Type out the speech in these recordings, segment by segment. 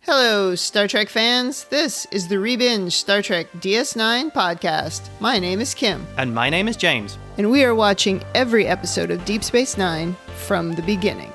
Hello, Star Trek fans. This is the Rebinge Star Trek DS9 podcast. My name is Kim. And my name is James. And we are watching every episode of Deep Space Nine from the beginning.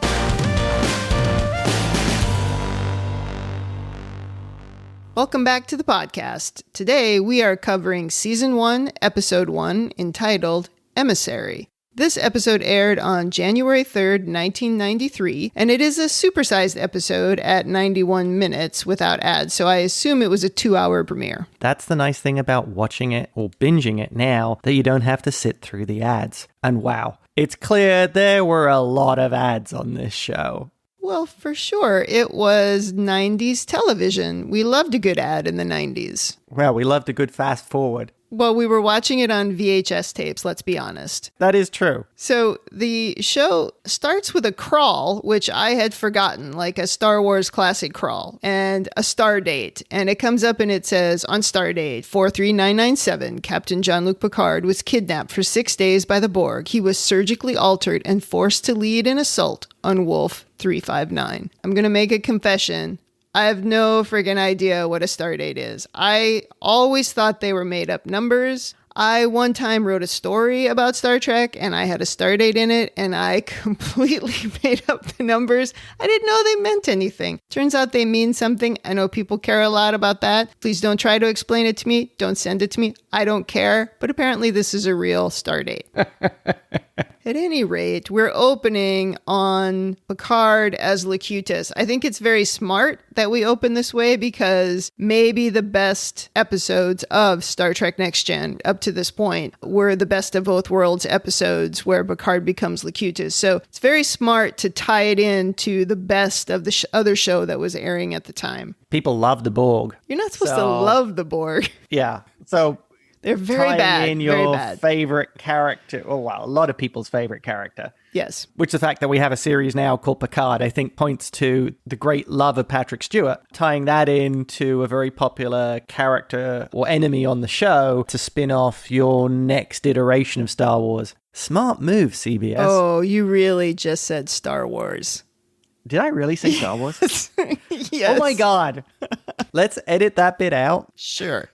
Welcome back to the podcast. Today we are covering Season 1, Episode 1, entitled Emissary. This episode aired on January 3rd, 1993, and it is a supersized episode at 91 minutes without ads, so I assume it was a 2-hour premiere. That's the nice thing about watching it or binging it now, that you don't have to sit through the ads. And wow, it's clear there were a lot of ads on this show. Well, for sure, it was 90s television. We loved a good ad in the 90s. Well, we loved a good fast forward. Well, we were watching it on VHS tapes, let's be honest. That is true. So the show starts with a crawl, which I had forgotten, like a Star Wars classic crawl, and a star date. And it comes up and it says, on star date 43997, Captain Jean-Luc Picard was kidnapped for 6 days by the Borg. He was surgically altered and forced to lead an assault on Wolf 359. I'm going to make a confession. I have no friggin' idea what a stardate is. I always thought they were made up numbers. I one time wrote a story about Star Trek and I had a stardate in it and I completely made up the numbers. I didn't know they meant anything. Turns out they mean something. I know people care a lot about that. Please don't try to explain it to me. Don't send it to me. I don't care. But apparently this is a real stardate. At any rate, we're opening on Picard as Locutus. I think it's very smart that we open this way because maybe the best episodes of Star Trek Next Gen up to this point were the best of both worlds episodes where Picard becomes Locutus. So it's very smart to tie it in to the best of the other show that was airing at the time. People love the Borg. You're not supposed to love the Borg. Yeah. So they're very bad. In your favorite character. Oh, wow. A lot of people's favorite character. Yes. Which the fact that we have a series now called Picard, I think points to the great love of Patrick Stewart. Tying that into a very popular character or enemy on the show to spin off your next iteration of Star Wars. Smart move, CBS. Oh, you really just said Star Wars. Did I really say Star Wars? Yes. Oh my God. Let's edit that bit out. Sure.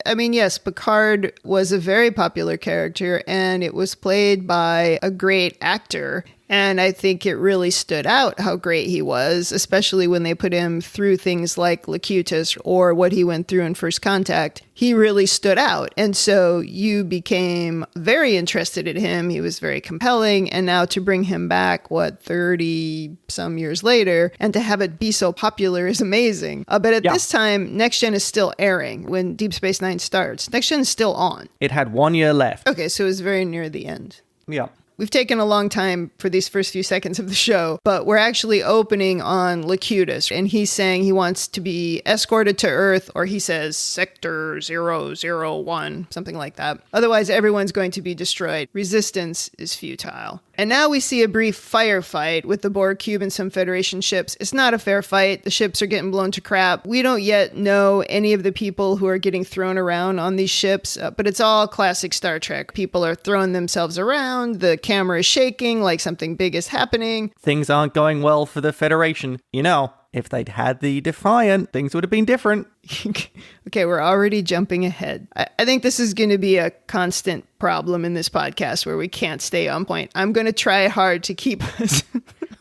I mean, yes, Picard was a very popular character and it was played by a great actor. And I think it really stood out how great he was, especially when they put him through things like Locutus or what he went through in First Contact. He really stood out. And so you became very interested in him. He was very compelling. And now to bring him back, 30 some years later, and to have it be so popular is amazing. But at this time, Next Gen is still airing when Deep Space Nine starts. Next Gen is still on. It had 1 year left. Okay, so it was very near the end. Yeah. We've taken a long time for these first few seconds of the show, but we're actually opening on Locutus, and he's saying he wants to be escorted to Earth, or he says Sector 001, something like that. Otherwise, everyone's going to be destroyed. Resistance is futile. And now we see a brief firefight with the Borg cube and some Federation ships. It's not a fair fight. The ships are getting blown to crap. We don't yet know any of the people who are getting thrown around on these ships, but it's all classic Star Trek. People are throwing themselves around. The camera is shaking like something big is happening. Things aren't going well for the Federation. You know, if they'd had the Defiant, things would have been different. Okay, we're already jumping ahead. I think this is going to be a constant problem in this podcast where we can't stay on point. I'm going to try hard to keep us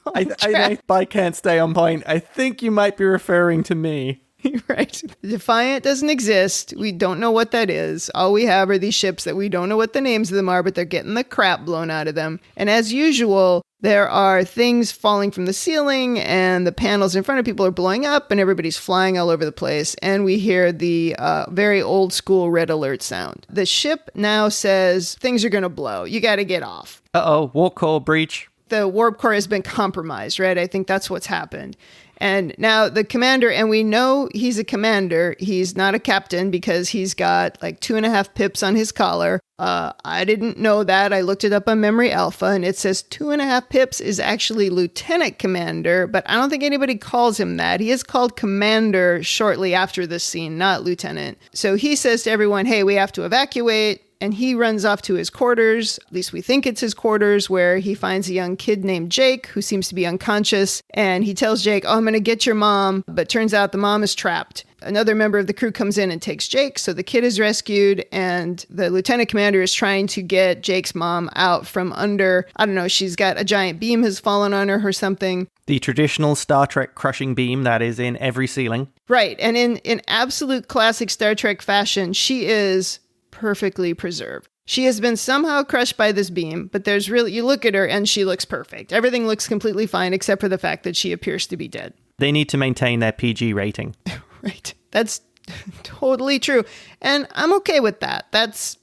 on track. I can't stay on point. I think you might be referring to me. Right. The Defiant doesn't exist. We don't know what that is. All we have are these ships that we don't know what the names of them are, but they're getting the crap blown out of them. And as usual, there are things falling from the ceiling and the panels in front of people are blowing up and everybody's flying all over the place. And we hear the very old school red alert sound. The ship now says things are going to blow. You got to get off. Uh-oh, warp core breach. The warp core has been compromised, right? I think that's what's happened. And now the commander, and we know he's a commander. He's not a captain because he's got like 2.5 pips on his collar. I didn't know that. I looked it up on Memory Alpha and it says 2.5 pips is actually lieutenant commander, but I don't think anybody calls him that. He is called commander shortly after this scene, not lieutenant. So he says to everyone, hey, we have to evacuate. and he runs off to his quarters. At least we think it's his quarters, where he finds a young kid named Jake who seems to be unconscious. And he tells Jake, "Oh, I'm going to get your mom." But turns out the mom is trapped. Another member of the crew comes in and takes Jake. So the kid is rescued, and the lieutenant commander is trying to get Jake's mom out from under, I don't know, she's got a giant beam has fallen on her or something. The traditional Star Trek crushing beam that is in every ceiling. Right. And in absolute classic Star Trek fashion, she is perfectly preserved. She has been somehow crushed by this beam, but there's really, you look at her and she looks perfect. Everything looks completely fine except for the fact that she appears to be dead. They need to maintain their PG rating. Right. That's totally true. And I'm okay with that.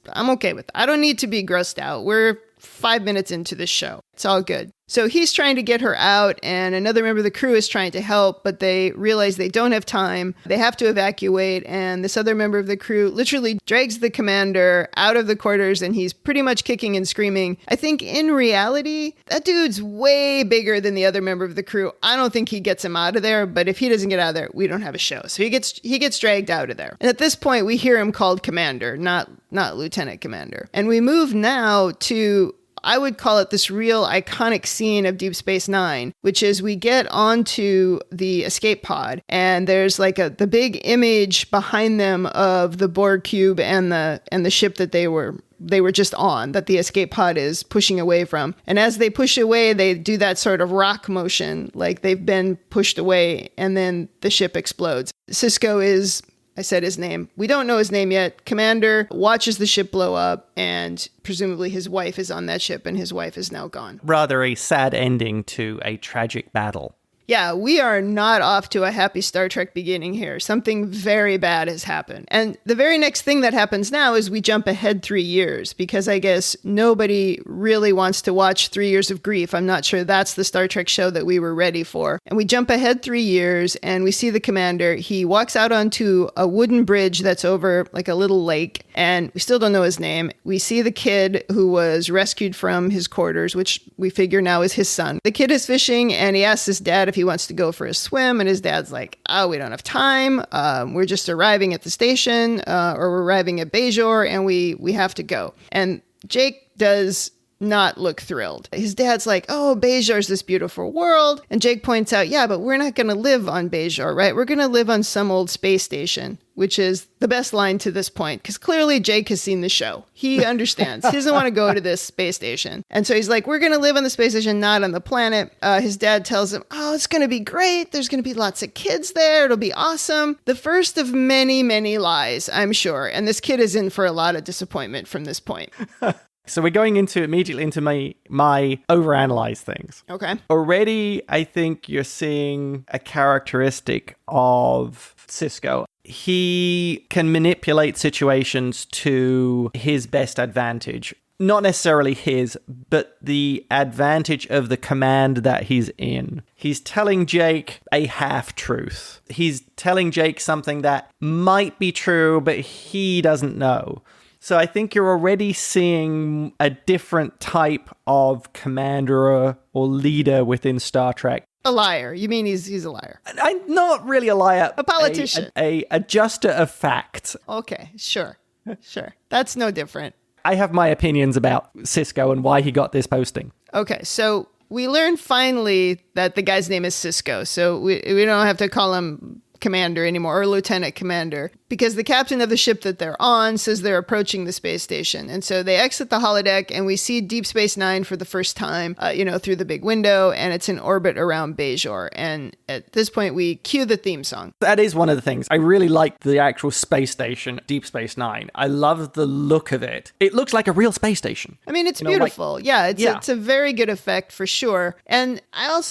I'm okay with that. I don't need to be grossed out. We're 5 minutes into this show. It's all good. So he's trying to get her out, and another member of the crew is trying to help, but they realize they don't have time. They have to evacuate, and this other member of the crew literally drags the commander out of the quarters, and he's pretty much kicking and screaming. I think in reality, that dude's way bigger than the other member of the crew. I don't think he gets him out of there, but if he doesn't get out of there, we don't have a show. So he gets dragged out of there. And at this point, we hear him called Commander, not Lieutenant Commander. And we move now to, I would call it, this real iconic scene of Deep Space Nine, which is we get onto the escape pod, and there's like the big image behind them of the Borg cube and the ship that they were just on, that the escape pod is pushing away from. And as they push away, they do that sort of rock motion, like they've been pushed away, and then the ship explodes. Sisko is, I said his name. We don't know his name yet. Commander watches the ship blow up, and presumably his wife is on that ship, and his wife is now gone. Rather a sad ending to a tragic battle. Yeah, we are not off to a happy Star Trek beginning here. Something very bad has happened. And the very next thing that happens now is we jump ahead 3 years, because I guess nobody really wants to watch 3 years of grief. I'm not sure that's the Star Trek show that we were ready for. And we jump ahead 3 years, and we see the commander. He walks out onto a wooden bridge that's over like a little lake, and we still don't know his name. We see the kid who was rescued from his quarters, which we figure now is his son. The kid is fishing, and he asks his dad if he wants to go for a swim, and his dad's like, "Oh, we don't have time. We're just arriving at the station, or we're arriving at Bajor, and we have to go." And Jake does not look thrilled. His dad's like, "Oh, Bajor's this beautiful world." And Jake points out, "Yeah, but we're not going to live on Bajor, right? We're going to live on some old space station," which is the best line to this point, because clearly Jake has seen the show. He understands. He doesn't want to go to this space station. And so he's like, "We're going to live on the space station, not on the planet." His dad tells him, "Oh, it's going to be great. There's going to be lots of kids there. It'll be awesome." The first of many, many lies, I'm sure. And this kid is in for a lot of disappointment from this point. So we're going immediately into my overanalyze things. Okay. Already, I think you're seeing a characteristic of Sisko. He can manipulate situations to his best advantage. Not necessarily his, but the advantage of the command that he's in. He's telling Jake a half-truth. He's telling Jake something that might be true, but he doesn't know. So I think you're already seeing a different type of commander or leader within Star Trek. A liar. You mean he's a liar? I'm not really a liar. A politician. A adjuster of fact. Okay, sure. That's no different. I have my opinions about Sisko and why he got this posting. Okay, so we learned finally that the guy's name is Sisko, so we don't have to call him Commander anymore, or Lieutenant Commander, because the captain of the ship that they're on says they're approaching the space station. And so they exit the holodeck, and we see Deep Space Nine for the first time, through the big window, and it's in orbit around Bajor. And at this point, we cue the theme song. That is one of the things. I really like the actual space station, Deep Space Nine. I love the look of it. It looks like a real space station. I mean, it's beautiful. It's a very good effect for sure. And I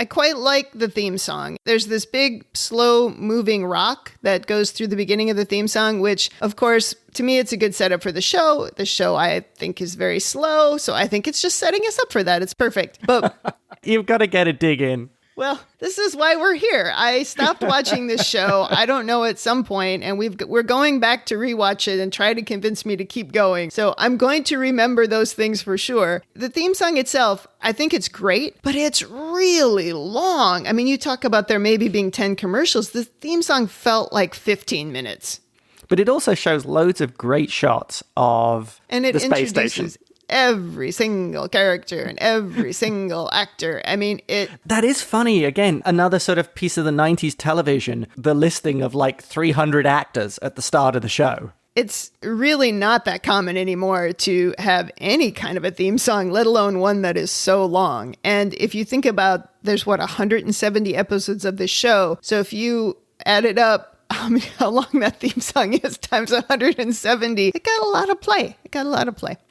quite like the theme song. There's this big, slow moving rock that goes through the beginning of the theme song, which, of course, to me, it's a good setup for the show. The show, I think, is very slow, so I think it's just setting us up for that. It's perfect. But you've got to get a dig in. Well, this is why we're here. I stopped watching this show, I don't know, at some point, and we're going back to rewatch it and try to convince me to keep going. So I'm going to remember those things for sure. The theme song itself, I think it's great, but it's really long. I mean, you talk about there maybe being 10 commercials. The theme song felt like 15 minutes. But it also shows loads of great shots of the space station. Every single character and every single actor. I mean, That is funny. Again, another sort of piece of the 90s television, the listing of like 300 actors at the start of the show. It's really not that common anymore to have any kind of a theme song, let alone one that is so long. And if you think about, there's 170 episodes of this show. So if you add it up, how long that theme song is times 170, it got a lot of play.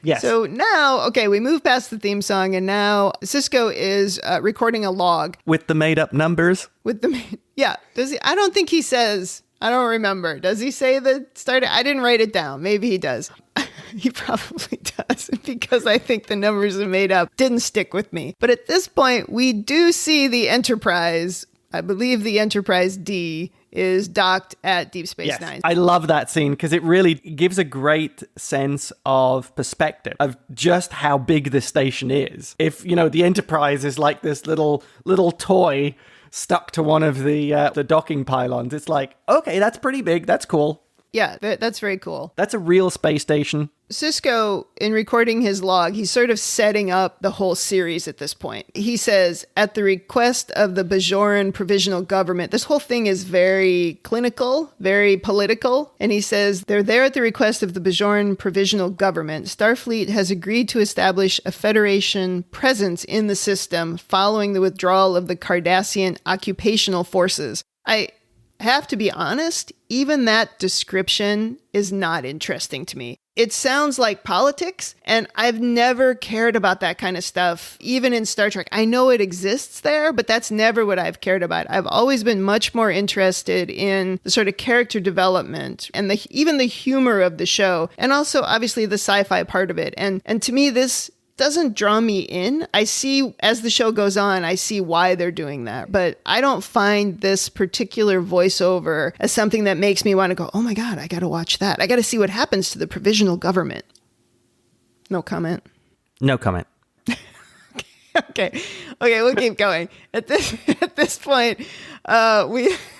Yes. So now, okay, we move past the theme song, and now Sisko is recording a log. With the made-up numbers? Yeah. Does he? I don't think he says, I don't remember. Does he say the start? I didn't write it down. Maybe he does. He probably does, because I think the numbers are made up. Didn't stick with me. But at this point, we do see the Enterprise. I believe the Enterprise D is docked at Deep Space Nine. I love that scene because it really gives a great sense of perspective of just how big this station is. If, the Enterprise is like this little toy stuck to one of the docking pylons, it's like, okay, that's pretty big. That's cool. Yeah, that's very cool. That's a real space station. Sisko, in recording his log, he's sort of setting up the whole series at this point. He says, at the request of the Bajoran Provisional Government, this whole thing is very clinical, very political. And he says, they're there at the request of the Bajoran Provisional Government. Starfleet has agreed to establish a Federation presence in the system following the withdrawal of the Cardassian occupational forces. I have to be honest, even that description is not interesting to me. It sounds like politics, and I've never cared about that kind of stuff, even in Star Trek. I know it exists there, but that's never what I've cared about. I've always been much more interested in the sort of character development and even the humor of the show, and also obviously the sci-fi part of it. And to me, this doesn't draw me in. I see, as the show goes on, I see why they're doing that. But I don't find this particular voiceover as something that makes me want to go, oh my God, I got to watch that. I got to see what happens to the provisional government. No comment. No comment. Okay, we'll keep going. At this point,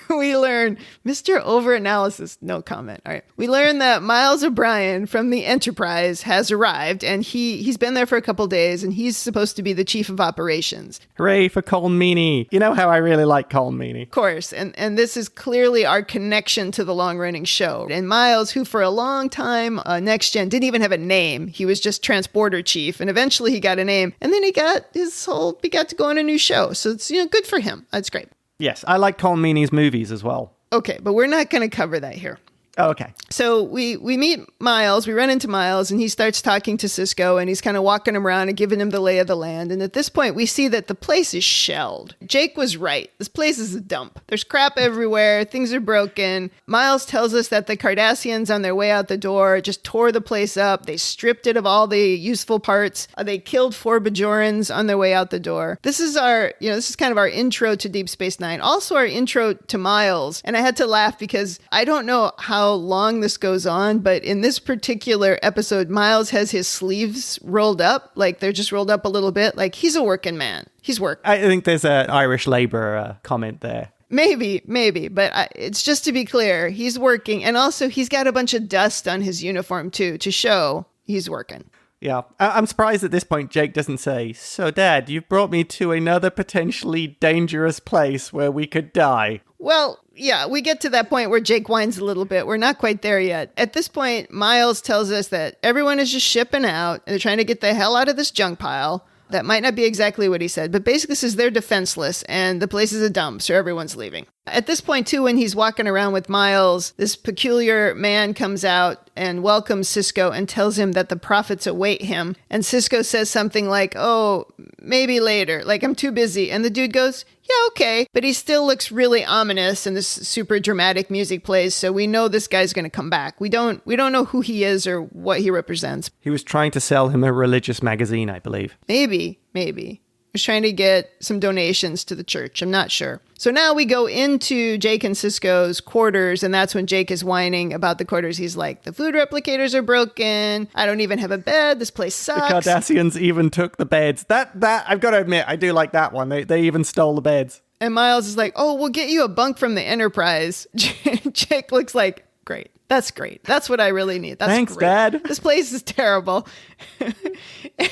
we learn Mr. Overanalysis. No comment. All right. We learn that Miles O'Brien from the Enterprise has arrived, and he's been there for a couple days, and he's supposed to be the chief of operations. Hooray for Colm Meaney. You know how I really like Colm Meaney. Of course. And this is clearly our connection to the long-running show. And Miles, who for a long time, Next Gen, didn't even have a name. He was just transporter chief, and eventually he got a name, and then he got to go on a new show. So it's, good for him. That's great. Yes, I like Colm Meaney's movies as well. Okay, but we're not going to cover that here. Oh, okay. So we meet Miles, we run into Miles, and he starts talking to Sisko, and he's kind of walking him around and giving him the lay of the land. And at this point, we see that the place is shelled. Jake was right. This place is a dump. There's crap everywhere. Things are broken. Miles tells us that the Cardassians on their way out the door just tore the place up. They stripped it of all the useful parts. They killed 4 Bajorans on their way out the door. This is kind of our intro to Deep Space Nine. Also our intro to Miles. And I had to laugh because I don't know how long this goes on, but in this particular episode, Miles has his sleeves rolled up, like they're just rolled up a little bit, like he's a working man. He's working. I think there's an Irish labourer comment there. Maybe, but it's just to be clear, he's working, and also he's got a bunch of dust on his uniform too, to show he's working. Yeah, I'm surprised at this point Jake doesn't say, "So Dad, you've brought me to another potentially dangerous place where we could die." Well, yeah, we get to that point where Jake whines a little bit. We're not quite there yet. At this point, Miles tells us that everyone is just shipping out, and they're trying to get the hell out of this junk pile. That might not be exactly what he said, but basically says they're defenseless, and the place is a dump, so everyone's leaving. At this point, too, when he's walking around with Miles, this peculiar man comes out and welcomes Sisko and tells him that the prophets await him. And Sisko says something like, oh, maybe later, like I'm too busy. And the dude goes, yeah, okay. But he still looks really ominous, and this super dramatic music plays, so we know this guy's going to come back. We don't know who he is or what he represents. He was trying to sell him a religious magazine, I believe. Maybe. He was trying to get some donations to the church. I'm not sure. So now we go into Jake and Sisko's quarters, and that's when Jake is whining about the quarters. He's like, the food replicators are broken. I don't even have a bed. This place sucks. The Cardassians even took the beds. That I've got to admit, I do like that one. They even stole the beds. And Miles is like, oh, we'll get you a bunk from the Enterprise. Jake looks like, great. That's great. That's what I really need. That's Thanks, great. Dad. This place is terrible.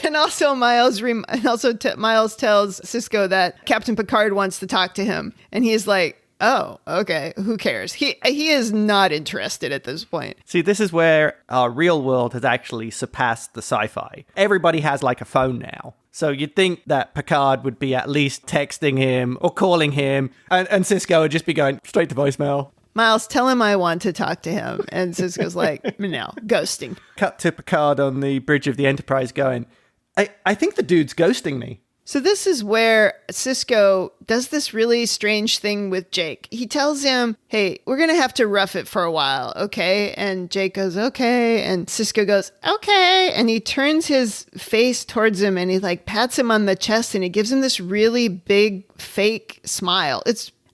And also Miles tells Sisko that Captain Picard wants to talk to him. And he's like, oh, okay, who cares? He is not interested at this point. See, this is where our real world has actually surpassed the sci-fi. Everybody has like a phone now. So you'd think that Picard would be at least texting him or calling him, and Sisko would just be going straight to voicemail. Miles, tell him I want to talk to him. And Sisko's like, no, ghosting. Cut to Picard on the bridge of the Enterprise going, I think the dude's ghosting me. So this is where Sisko does this really strange thing with Jake. He tells him, hey, we're going to have to rough it for a while, okay? And Jake goes, okay. And Sisko goes, okay. And he turns his face towards him and he like pats him on the chest and he gives him this really big fake smile.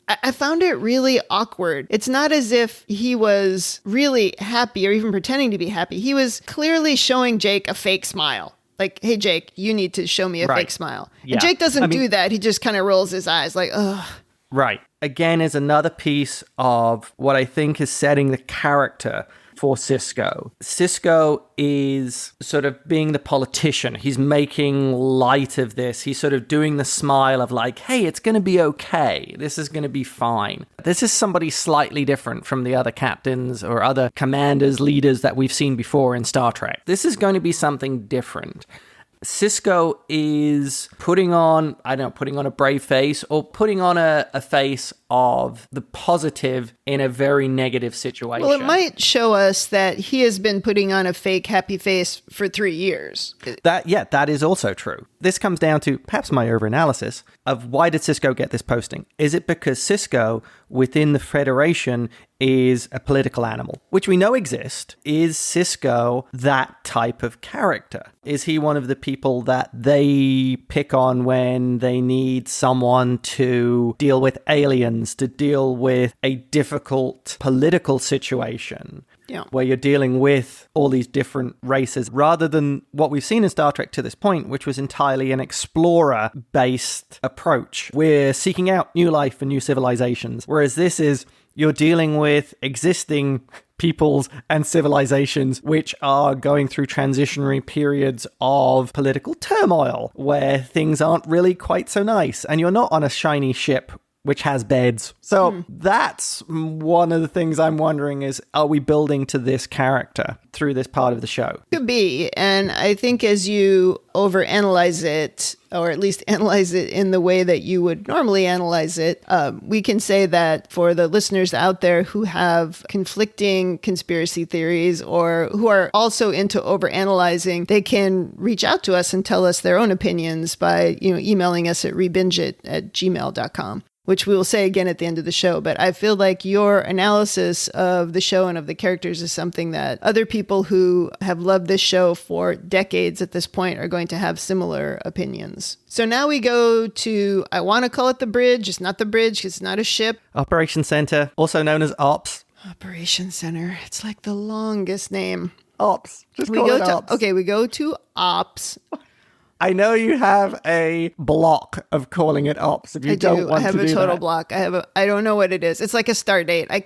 I found it really awkward. It's not as if he was really happy or even pretending to be happy. He was clearly showing Jake a fake smile. Like, hey, Jake, you need to show me a fake smile. Yeah. And Jake doesn't do that. He just kind of rolls his eyes like, ugh. Right. Again, is another piece of what I think is setting the character for Sisko. Sisko is sort of being the politician. He's making light of this. He's sort of doing the smile of like, hey, it's going to be okay. This is going to be fine. This is somebody slightly different from the other captains or other commanders, leaders that we've seen before in Star Trek. This is going to be something different. Sisko is putting on a brave face or putting on a face of the positive in a very negative situation. Well, it might show us that he has been putting on a fake happy face for 3 years. That is also true. This comes down to perhaps my overanalysis of why did Sisko get this posting? Is it because Sisko within the Federation is a political animal, which we know exists? Is Sisko that type of character? Is he one of the people that they pick on when they need someone to deal with aliens, to deal with a difficult political situation? Yeah. Where you're dealing with all these different races, rather than what we've seen in Star Trek to this point, which was entirely an explorer-based approach. We're seeking out new life and new civilizations, whereas this is you're dealing with existing peoples and civilizations which are going through transitionary periods of political turmoil, where things aren't really quite so nice, and you're not on a shiny ship which has beds. So that's one of the things I'm wondering is, are we building to this character through this part of the show? Could be. And I think as you overanalyze it, or at least analyze it in the way that you would normally analyze it, we can say that for the listeners out there who have conflicting conspiracy theories or who are also into overanalyzing, they can reach out to us and tell us their own opinions by emailing us at rebingeit@gmail.com. Which we will say again at the end of the show. But I feel like your analysis of the show and of the characters is something that other people who have loved this show for decades at this point are going to have similar opinions. So now we go to, I want to call it the bridge. It's not the bridge. It's not a ship. Operation Center, also known as Ops. Operation Center. It's like the longest name. Ops. Just call it Ops. Okay, we go to Ops. I know you have a block of calling it Ops. If you don't want to do that. I have a total block. I don't know what it is. It's like a start date. I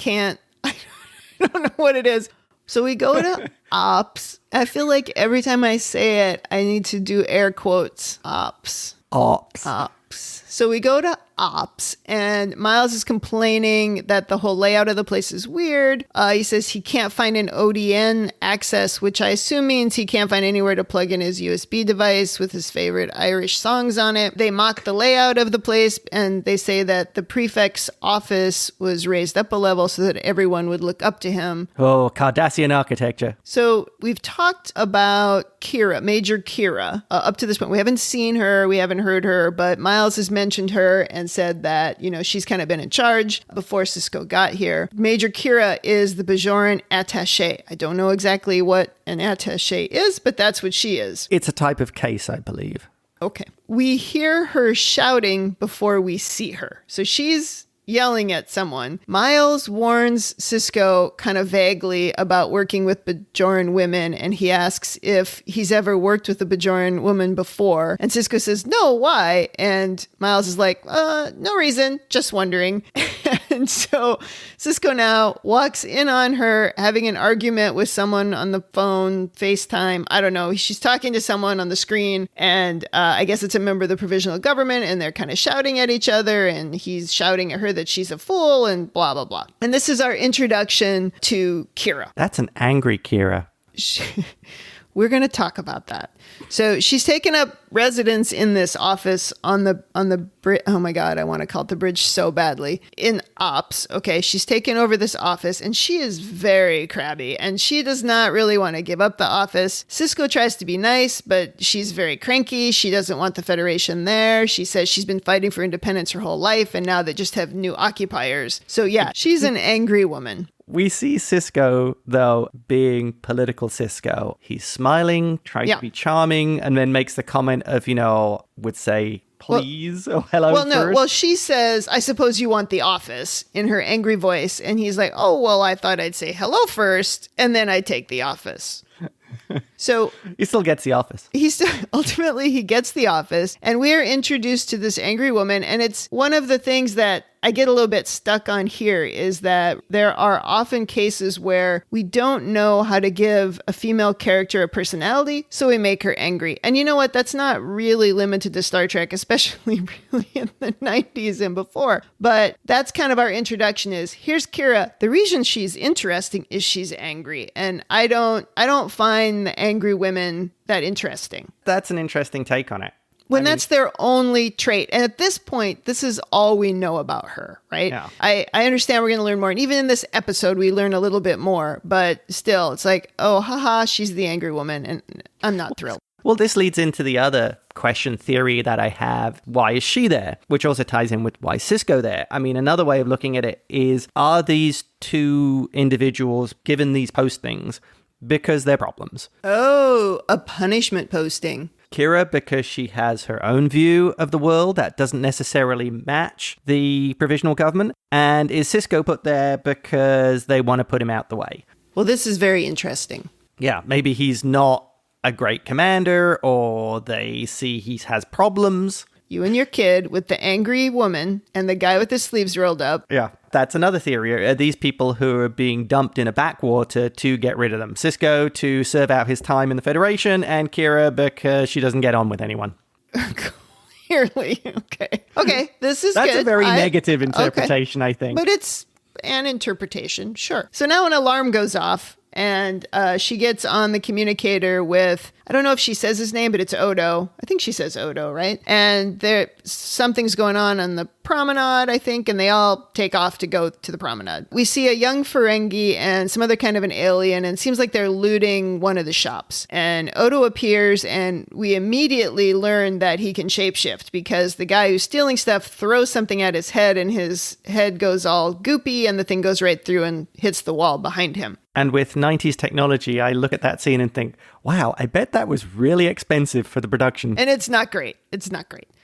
don't know what it is. So we go to Ops. I feel like every time I say it, I need to do air quotes. Ops. Ops. Ops. So we go to Ops, and Miles is complaining that the whole layout of the place is weird. He says he can't find an ODN access, which I assume means he can't find anywhere to plug in his USB device with his favorite Irish songs on it. They mock the layout of the place, and they say that the prefect's office was raised up a level so that everyone would look up to him. Oh, Cardassian architecture. So we've talked about Kira, Major Kira, up to this point. We haven't seen her, we haven't heard her, but Miles has mentioned her and said that, she's kind of been in charge before Sisko got here. Major Kira is the Bajoran attaché. I don't know exactly what an attaché is, but that's what she is. It's a type of case, I believe. Okay. We hear her shouting before we see her. So she's yelling at someone. Miles warns Sisko kind of vaguely about working with Bajoran women, and he asks if he's ever worked with a Bajoran woman before. And Sisko says, no, why? And Miles is like, no reason, just wondering. And so Sisko now walks in on her having an argument with someone on the phone, FaceTime. I don't know. She's talking to someone on the screen, and I guess it's a member of the provisional government, and they're kind of shouting at each other, and he's shouting at her that she's a fool and blah, blah, blah. And this is our introduction to Kira. That's an angry Kira. We're going to talk about that. So she's taken up residence in this office on the bridge. Oh my God, I want to call it the bridge so badly. In ops, okay, she's taken over this office and she is very crabby and she does not really want to give up the office. Sisko tries to be nice, but she's very cranky. She doesn't want the Federation there. She says she's been fighting for independence her whole life and now they just have new occupiers. So yeah, she's an angry woman. We see Sisko, though, being political Sisko. He's smiling, trying to be charming, and then makes the comment of, would say, please, or hello first. Well, she says, I suppose you want the office, in her angry voice. And he's like, oh, well, I thought I'd say hello first, and then I'd take the office. So he still gets the office. Ultimately, he gets the office, and we are introduced to this angry woman. And it's one of the things that I get a little bit stuck on here is that there are often cases where we don't know how to give a female character a personality, so we make her angry. And you know what? That's not really limited to Star Trek, especially really in the 90s and before. But that's kind of our introduction is, here's Kira. The reason she's interesting is she's angry. And I don't find the angry women that interesting. That's an interesting take on it. That's their only trait. And at this point, this is all we know about her, right? Yeah. I understand we're going to learn more. And even in this episode, we learn a little bit more. But still, it's like, oh, haha, she's the angry woman. And I'm not thrilled. Well, this leads into the other question theory that I have. Why is she there? Which also ties in with why is Sisko there? I mean, another way of looking at it is, are these two individuals given these postings because they're problems? Oh, a punishment posting. Kira, because she has her own view of the world that doesn't necessarily match the provisional government. And is Sisko put there because they want to put him out the way? Well, this is very interesting. Yeah, maybe he's not a great commander, or they see he has problems. You and your kid with the angry woman and the guy with his sleeves rolled up. Yeah, that's another theory. Are these people who are being dumped in a backwater to get rid of them? Sisko to serve out his time in the Federation, and Kira because she doesn't get on with anyone. Clearly. Okay, this is that's good. That's a very negative interpretation, I think. But it's an interpretation, sure. So now an alarm goes off, and she gets on the communicator with, I don't know if she says his name, but it's Odo. I think she says Odo, right? And something's going on the promenade, I think, and they all take off to go to the promenade. We see a young Ferengi and some other kind of an alien, and it seems like they're looting one of the shops. And Odo appears, and we immediately learn that he can shapeshift because the guy who's stealing stuff throws something at his head, and his head goes all goopy, and the thing goes right through and hits the wall behind him. And with 90s technology, I look at that scene and think, wow, I bet that was really expensive for the production. And it's not great.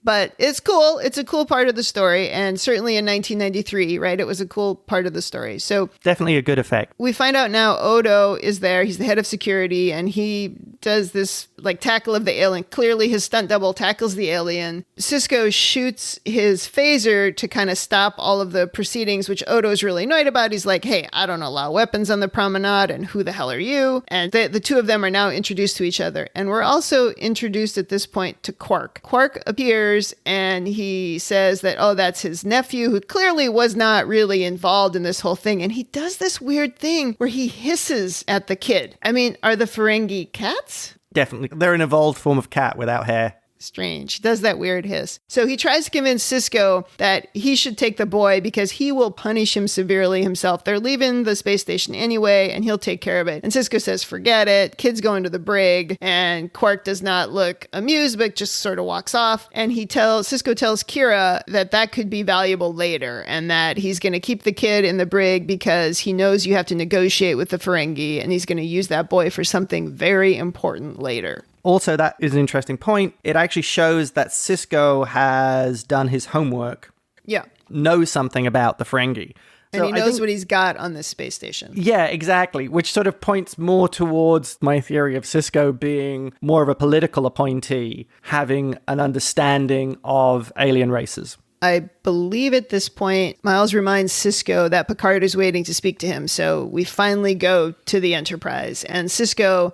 But it's cool. It's a cool part of the story. And certainly in 1993, right? It was a cool part of the story. So definitely a good effect. We find out now Odo is there. He's the head of security. And he does this tackle of the alien. Clearly his stunt double tackles the alien. Sisko shoots his phaser to kind of stop all of the proceedings, which Odo is really annoyed about. He's like, hey, I don't allow weapons on the promenade. And who the hell are you? And the two of them are now introduced to each other. And we're also introduced at this point to Quark. Quark appears and he says that, oh, that's his nephew who clearly was not really involved in this whole thing. And he does this weird thing where he hisses at the kid. I mean, are the Ferengi cats? Definitely. They're an evolved form of cat without hair. Strange. He does that weird hiss. So he tries to convince Sisko that he should take the boy because he will punish him severely himself. They're leaving the space station anyway, and he'll take care of it. And Sisko says, forget it. Kid's going to the brig. And Quark does not look amused, but just sort of walks off. And Sisko tells Kira that could be valuable later, and that he's going to keep the kid in the brig because he knows you have to negotiate with the Ferengi, and he's going to use that boy for something very important later. Also, that is an interesting point. It actually shows that Sisko has done his homework. Yeah. knows something about the Ferengi. And he knows what he's got on this space station. Yeah, exactly. Which sort of points more towards my theory of Sisko being more of a political appointee, having an understanding of alien races. I believe at this point, Miles reminds Sisko that Picard is waiting to speak to him. So we finally go to the Enterprise. And Sisko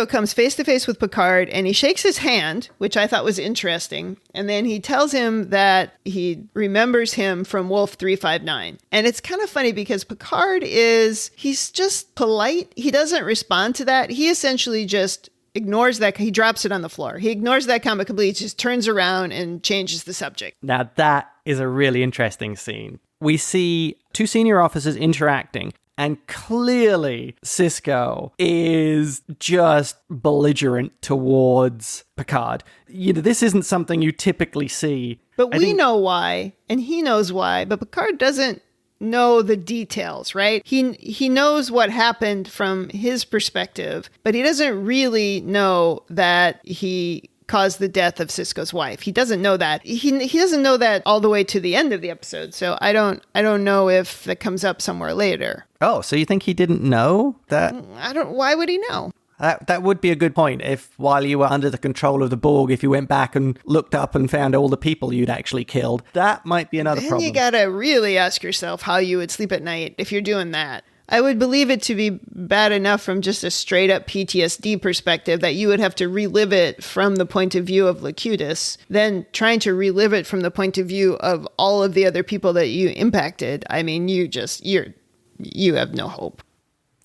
comes face to face with Picard and he shakes his hand, which I thought was interesting. And then he tells him that he remembers him from Wolf 359. And it's kind of funny because Picard he's just polite. He doesn't respond to that. He essentially just ignores that. He drops it on the floor. He ignores that comment completely, just turns around and changes the subject. Now that is a really interesting scene. We see two senior officers interacting, and clearly Sisko is just belligerent towards Picard. This isn't something you typically see. But we know why, and he knows why, but Picard doesn't know the details, right? He knows what happened from his perspective, but he doesn't really know that he caused the death of Sisko's wife. He doesn't know that. He doesn't know that all the way to the end of the episode. So I don't know if that comes up somewhere later. Oh, so you think he didn't know that? Why would he know? That would be a good point. If while you were under the control of the Borg, if you went back and looked up and found all the people you'd actually killed, that might be another problem. You gotta really ask yourself how you would sleep at night if you're doing that. I would believe it to be bad enough from just a straight up PTSD perspective that you would have to relive it from the point of view of Locutus, then trying to relive it from the point of view of all of the other people that you impacted. I mean, you have no hope.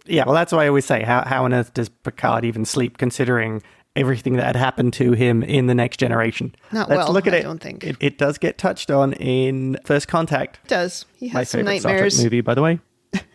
Yeah, well, that's why I always say, how on earth does Picard even sleep, considering everything that had happened to him in The Next Generation? Let's look at it. I don't think. It does get touched on in First Contact. It does. He has some nightmares. My favorite Star Trek movie, by the way.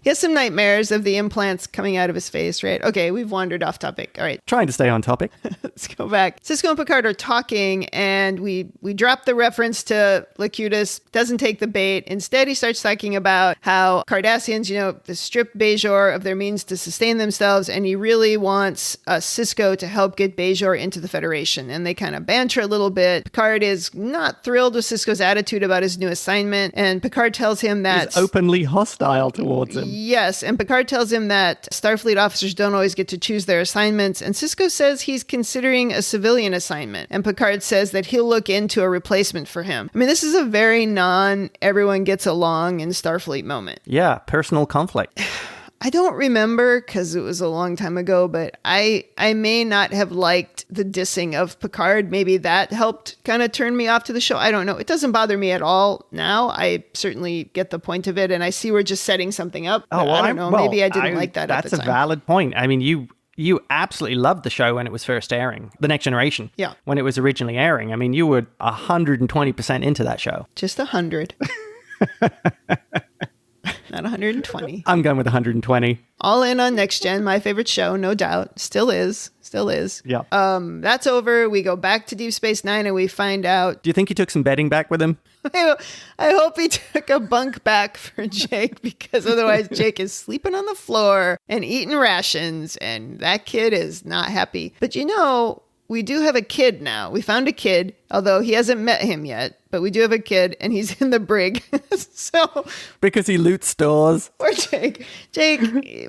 He has some nightmares of the implants coming out of his face, right? Okay, we've wandered off topic. All right. Trying to stay on topic. Let's go back. Sisko and Picard are talking, and we drop the reference to Locutus, doesn't take the bait. Instead, he starts talking about how Cardassians, stripped Bajor of their means to sustain themselves, and he really wants Sisko to help get Bajor into the Federation. And they kind of banter a little bit. Picard is not thrilled with Sisko's attitude about his new assignment, and Picard tells him that... He's openly hostile towards him. Yes, and Picard tells him that Starfleet officers don't always get to choose their assignments, and Sisko says he's considering a civilian assignment, and Picard says that he'll look into a replacement for him. I mean, this is a very everyone gets along in Starfleet moment. Yeah, personal conflict. I don't remember because it was a long time ago, but I may not have liked the dissing of Picard. Maybe that helped kind of turn me off to the show. I don't know. It doesn't bother me at all now. I certainly get the point of it, and I see we're just setting something up. Oh, well, I don't know. Maybe I didn't like that at the time. That's a valid point. I mean, you absolutely loved the show when it was first airing, The Next Generation. Yeah. When it was originally airing. I mean, you were 120% into that show. Just 100. Not 120. I'm going with 120. All in on Next Gen, my favorite show, no doubt. Still is. Yeah. That's over. We go back to Deep Space Nine and we find out. Do you think he took some bedding back with him? I hope he took a bunk back for Jake, because otherwise Jake is sleeping on the floor and eating rations, and that kid is not happy. But we do have a kid now. We found a kid, although he hasn't met him yet, but we do have a kid, and he's in the brig. So because he loots stores. Poor Jake. Jake,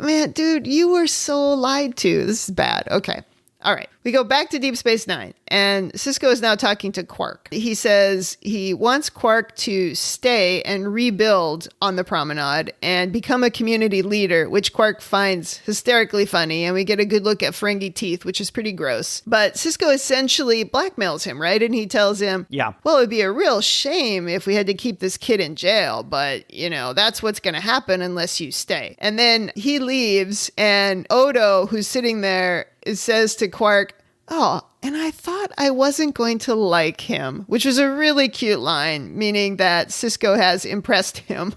man, dude, you were so lied to. This is bad. Okay. All right. We go back to Deep Space Nine, and Sisko is now talking to Quark. He says he wants Quark to stay and rebuild on the promenade and become a community leader, which Quark finds hysterically funny, and we get a good look at Ferengi teeth, which is pretty gross. But Sisko essentially blackmails him, right? And he tells him, yeah, well, it'd be a real shame if we had to keep this kid in jail, but, that's what's going to happen unless you stay. And then he leaves, and Odo, who's sitting there, says to Quark, oh, and I thought I wasn't going to like him, which was a really cute line, meaning that Sisko has impressed him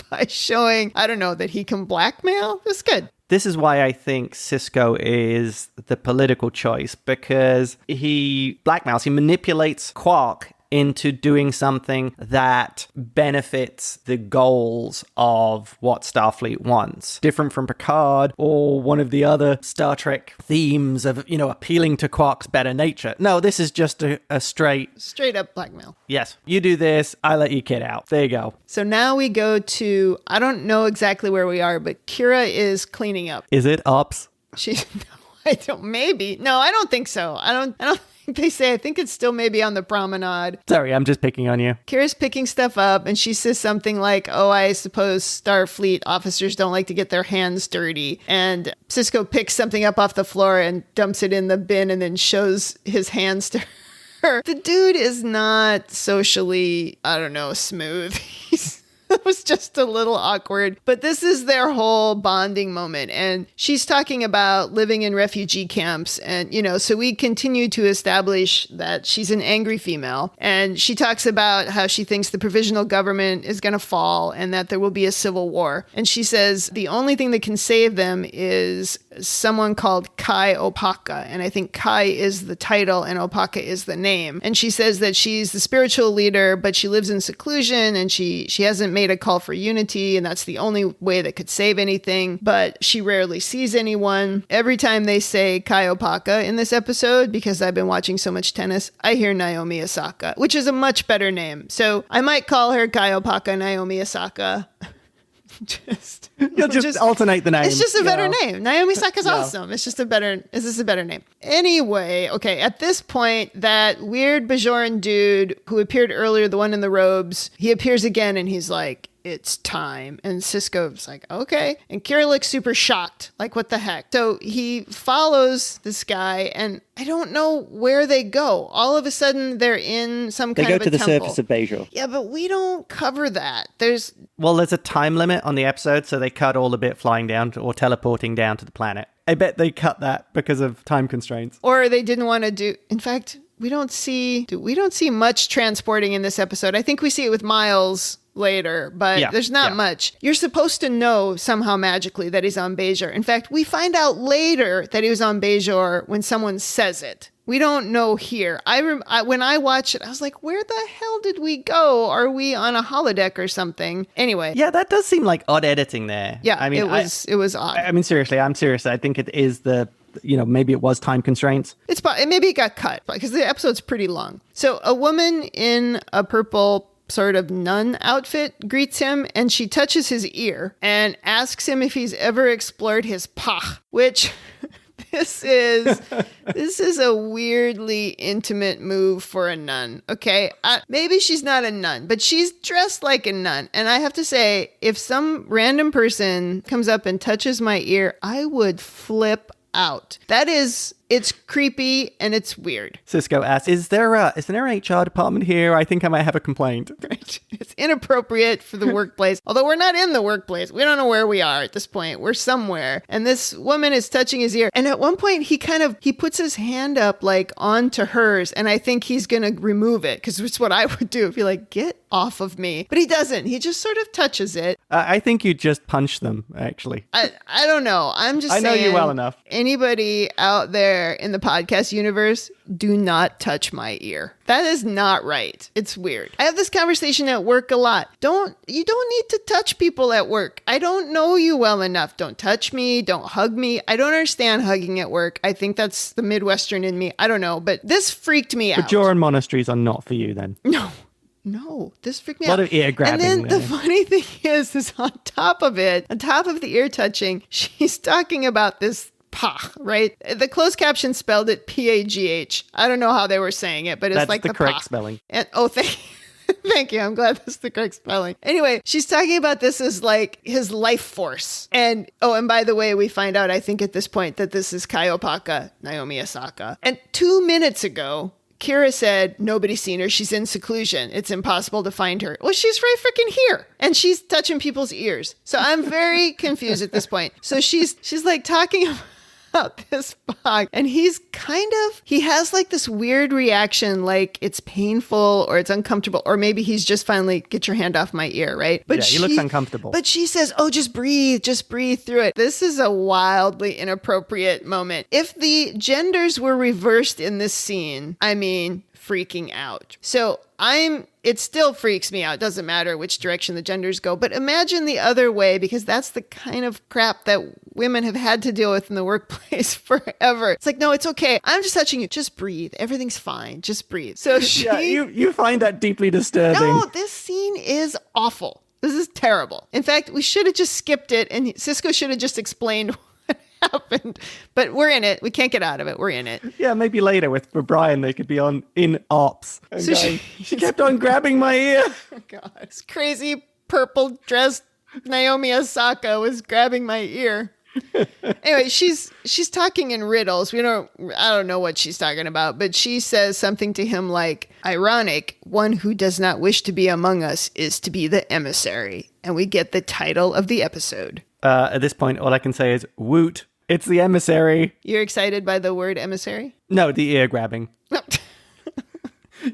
by showing, that he can blackmail. That's good. This is why I think Sisko is the political choice, because he blackmails, he manipulates Quark into doing something that benefits the goals of what Starfleet wants. Different from Picard or one of the other Star Trek themes of, appealing to Quark's better nature. No, this is just a straight up blackmail. Yes, you do this, I let your kid out. There you go. So now we go to, I don't know exactly where we are, but Kira is cleaning up. Is it ops? I don't think so. I don't think they say. I think it's still maybe on the promenade. Sorry, I'm just picking on you. Kira's picking stuff up and she says something like, oh, I suppose Starfleet officers don't like to get their hands dirty. And Sisko picks something up off the floor and dumps it in the bin and then shows his hands to her. The dude is not socially, smooth. It was just a little awkward, but this is their whole bonding moment. And she's talking about living in refugee camps. And, so we continue to establish that she's an angry female. And she talks about how she thinks the provisional government is going to fall and that there will be a civil war. And she says the only thing that can save them is someone called Kai Opaka. And I think Kai is the title and Opaka is the name. And she says that she's the spiritual leader, but she lives in seclusion and she hasn't made a call for unity, and that's the only way that could save anything, but she rarely sees anyone. Every time they say Kai Opaka in this episode, because I've been watching so much tennis, I hear Naomi Osaka, which is a much better name. So I might call her Kai Opaka Naomi Osaka. You'll just alternate the names. It's just a better name. Naomi Osaka's awesome. It's just a better name. Anyway, okay, at this point, that weird Bajoran dude who appeared earlier, the one in the robes, he appears again and he's like, it's time. And Sisko's like, okay. And Kira looks super shocked. Like, what the heck? So he follows this guy and I don't know where they go. All of a sudden, they're in some kind of a temple. They go to the surface of Bajor. Yeah, but we don't cover that. There's a time limit on the episode, so they cut all the bit flying down or teleporting down to the planet. I bet they cut that because of time constraints. Or they didn't want to do... In fact, we don't see much transporting in this episode. I think we see it with Miles later, but there's not much. You're supposed to know somehow magically that he's on Bajor. In fact, we find out later that he was on Bajor when someone says it. We don't know here. When I watched it, I was like, where the hell did we go? Are we on a holodeck or something? Anyway. Yeah, that does seem like odd editing there. Yeah, I mean, it was odd. I mean, seriously, I'm serious. I think it is maybe it was time constraints. Maybe it got cut because the episode's pretty long. So a woman in a purple sort of nun outfit greets him and she touches his ear and asks him if he's ever explored his pach, which this is a weirdly intimate move for a nun. Okay, maybe she's not a nun, but she's dressed like a nun. And I have to say, if some random person comes up and touches my ear, I would flip out. It's creepy and it's weird. Sisko asks, is there an HR department here? I think I might have a complaint. Right. It's inappropriate for the workplace. Although we're not in the workplace. We don't know where we are at this point. We're somewhere. And this woman is touching his ear. And at one point, he puts his hand up like onto hers. And I think he's going to remove it because it's what I would do. Be like, get off of me. But he doesn't. He just sort of touches it. I think you just punch them, actually. I don't know. I'm just saying. I know you well enough. Anybody out there in the podcast universe, do not touch my ear. That is not right. It's weird. I have this conversation at work a lot. You don't need to touch people at work. I don't know you well enough. Don't touch me. Don't hug me. I don't understand hugging at work. I think that's the Midwestern in me. I don't know, but this freaked me out. Bajoran monasteries are not for you then. No, this freaked me out. A lot of ear grabbing. And then the funny thing is on top of the ear touching, she's talking about this pach, right? The closed caption spelled it P-A-G-H. I don't know how they were saying it, but it's that's like the correct pach. Spelling. And thank you. I'm glad that's the correct spelling. Anyway, she's talking about this as like his life force. And by the way, we find out, I think at this point, that this is Kai Opaka, Naomi Osaka. And 2 minutes ago, Kira said, nobody's seen her. She's in seclusion. It's impossible to find her. Well, she's right freaking here. And she's touching people's ears. So I'm very confused at this point. So she's like talking out this box and he has like this weird reaction, like it's painful or it's uncomfortable, or maybe he's just finally, get your hand off my ear, right? But he looks uncomfortable. But she says, oh, just breathe through it. This is a wildly inappropriate moment. If the genders were reversed in this scene, I mean, freaking out. So it still freaks me out. Doesn't matter which direction the genders go, but imagine the other way, because that's the kind of crap that women have had to deal with in the workplace forever. It's like, no, it's okay. I'm just touching you. Just breathe. Everything's fine. Just breathe. So you find that deeply disturbing. No, this scene is awful. This is terrible. In fact, we should have just skipped it and Sisko should have just explained happened, but we're in it. We can't get out of it. We're in it. Yeah, maybe later with Brian, they could be in ops. And so she kept on grabbing my ear. Oh God, this crazy purple dressed Naomi Osaka was grabbing my ear. Anyway, she's talking in riddles. I don't know what she's talking about, but she says something to him like, ironic, one who does not wish to be among us is to be the emissary. And we get the title of the episode. At this point, all I can say is, woot. It's the emissary. You're excited by the word emissary? No, the ear grabbing.